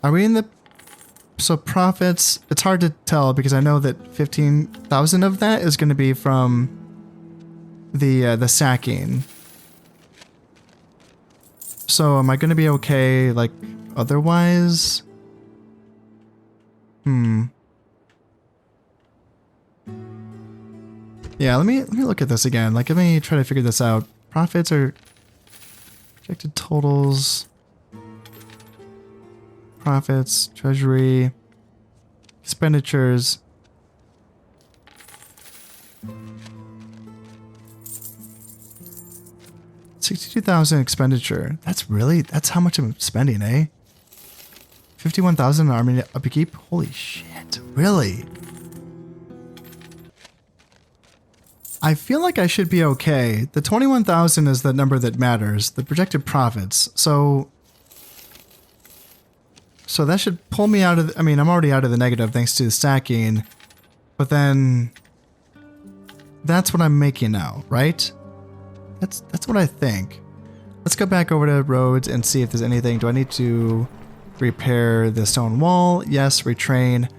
Are we in the... So profits, it's hard to tell because I know that 15,000 of that is going to be from the sacking. So am I going to be okay like otherwise? Yeah, let me look at this again. Like, let me try to figure this out. Profits are projected totals. Profits, treasury, expenditures. $62,000 expenditure. That's how much I'm spending, eh? 51,000 army upkeep. Holy shit! Really? I feel like I should be okay. The 21,000 is the number that matters. The projected profits. So that should pull me out of... I mean, I'm already out of the negative thanks to the stacking. But then... That's what I'm making now, right? That's what I think. Let's go back over to Rhodes and see if there's anything. Do I need to repair the stone wall? Yes, retrain.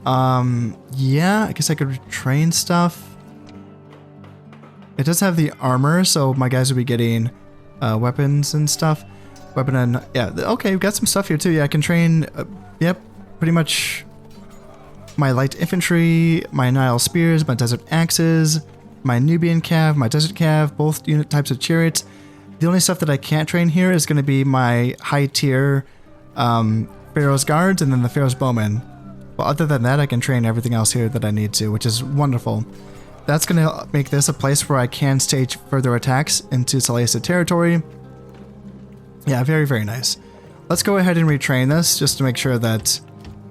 Yeah, I guess I could retrain stuff. It does have the armor, so my guys will be getting weapons and stuff. Weapon and... Yeah, okay, we've got some stuff here too. Yeah, I can train... yep, pretty much my light infantry, my Nile spears, my desert axes, my Nubian cav, my desert cav, both unit types of chariots. The only stuff that I can't train here is going to be my high tier Pharaoh's guards and then the Pharaoh's bowmen. But other than that, I can train everything else here that I need to, which is wonderful. That's going to make this a place where I can stage further attacks into Seleucid territory. Yeah, very, very nice. Let's go ahead and retrain this just to make sure that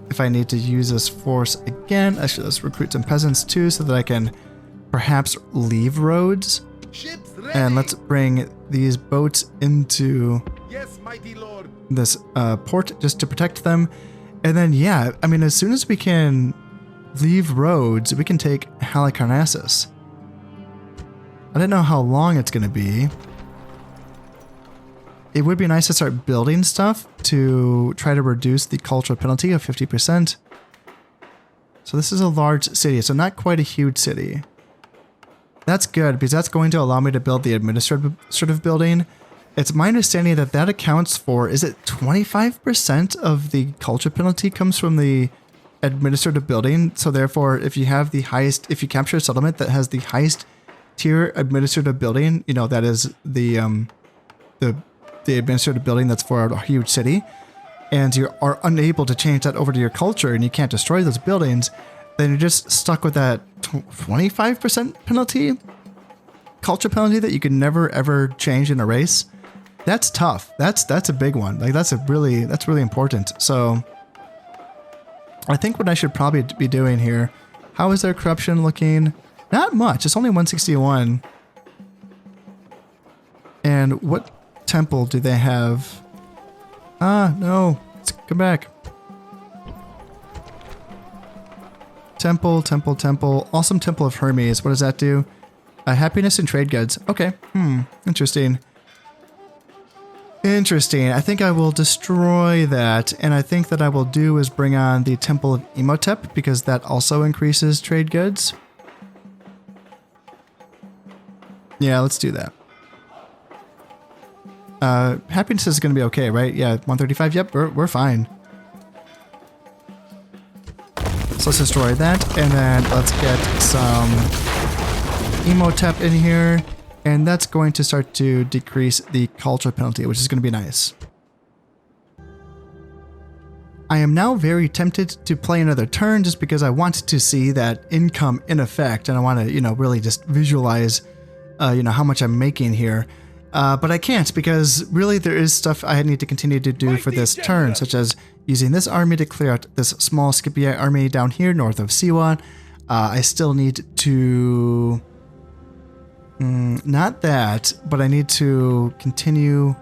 if I need to use this force again, actually let's recruit some peasants too so that I can perhaps leave Rhodes. Ships ready. And let's bring these boats into Yes, mighty lord. this port just to protect them. And then, yeah, I mean, as soon as we can leave Rhodes, we can take Halicarnassus. I don't know how long it's going to be. It would be nice to start building stuff to try to reduce the cultural penalty of 50%. So this is a large city, so not quite a huge city. That's good, because that's going to allow me to build the administrative building. It's my understanding that that accounts for, is it 25% of the culture penalty comes from the administrative building? So therefore, if you have the highest, if you capture a settlement that has the highest tier administrative building, you know, that is the administrative building that's for a huge city, and you are unable to change that over to your culture and you can't destroy those buildings, then you're just stuck with that 25% penalty, culture penalty that you can never ever change and erase. That's tough. That's a big one. Like that's really important. So I think what I should probably be doing here, how is their corruption looking? Not much. It's only 161. And what temple do they have? Ah, no. Let's come back. Temple. Awesome Temple of Hermes. What does that do? Happiness and trade goods. Okay. Interesting. I think I will destroy that. And I think that I will do is bring on the Temple of Imhotep, because that also increases trade goods. Yeah, let's do that. Happiness is going to be okay, right? Yeah, 135. Yep, we're fine. So let's destroy that, and then let's get some Emotep in here, and that's going to start to decrease the culture penalty, which is going to be nice. I am now very tempted to play another turn just because I want to see that income in effect, and I want to, you know, really just visualize, you know, how much I'm making here. But I can't because really there is stuff I need to continue to do for this turn, such as using this army to clear out this small Scipii army down here north of Siwa. I still need to... not that, but I need to continue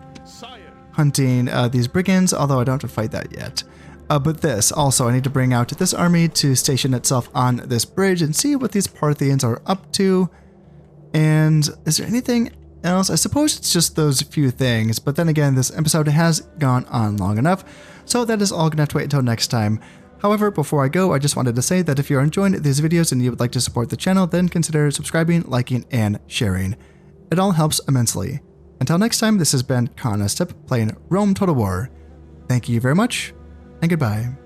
hunting these brigands, although I don't have to fight that yet. But this, also, I need to bring out this army to station itself on this bridge and see what these Parthians are up to. And is there anything else? I suppose it's just those few things, but then again, this episode has gone on long enough, so that is all gonna have to wait until next time. However, before I go, I just wanted to say that if you're enjoying these videos and you would like to support the channel, then consider subscribing, liking, and sharing. It all helps immensely. Until next time, this has been Kanastep playing Rome Total War. Thank you very much, and goodbye.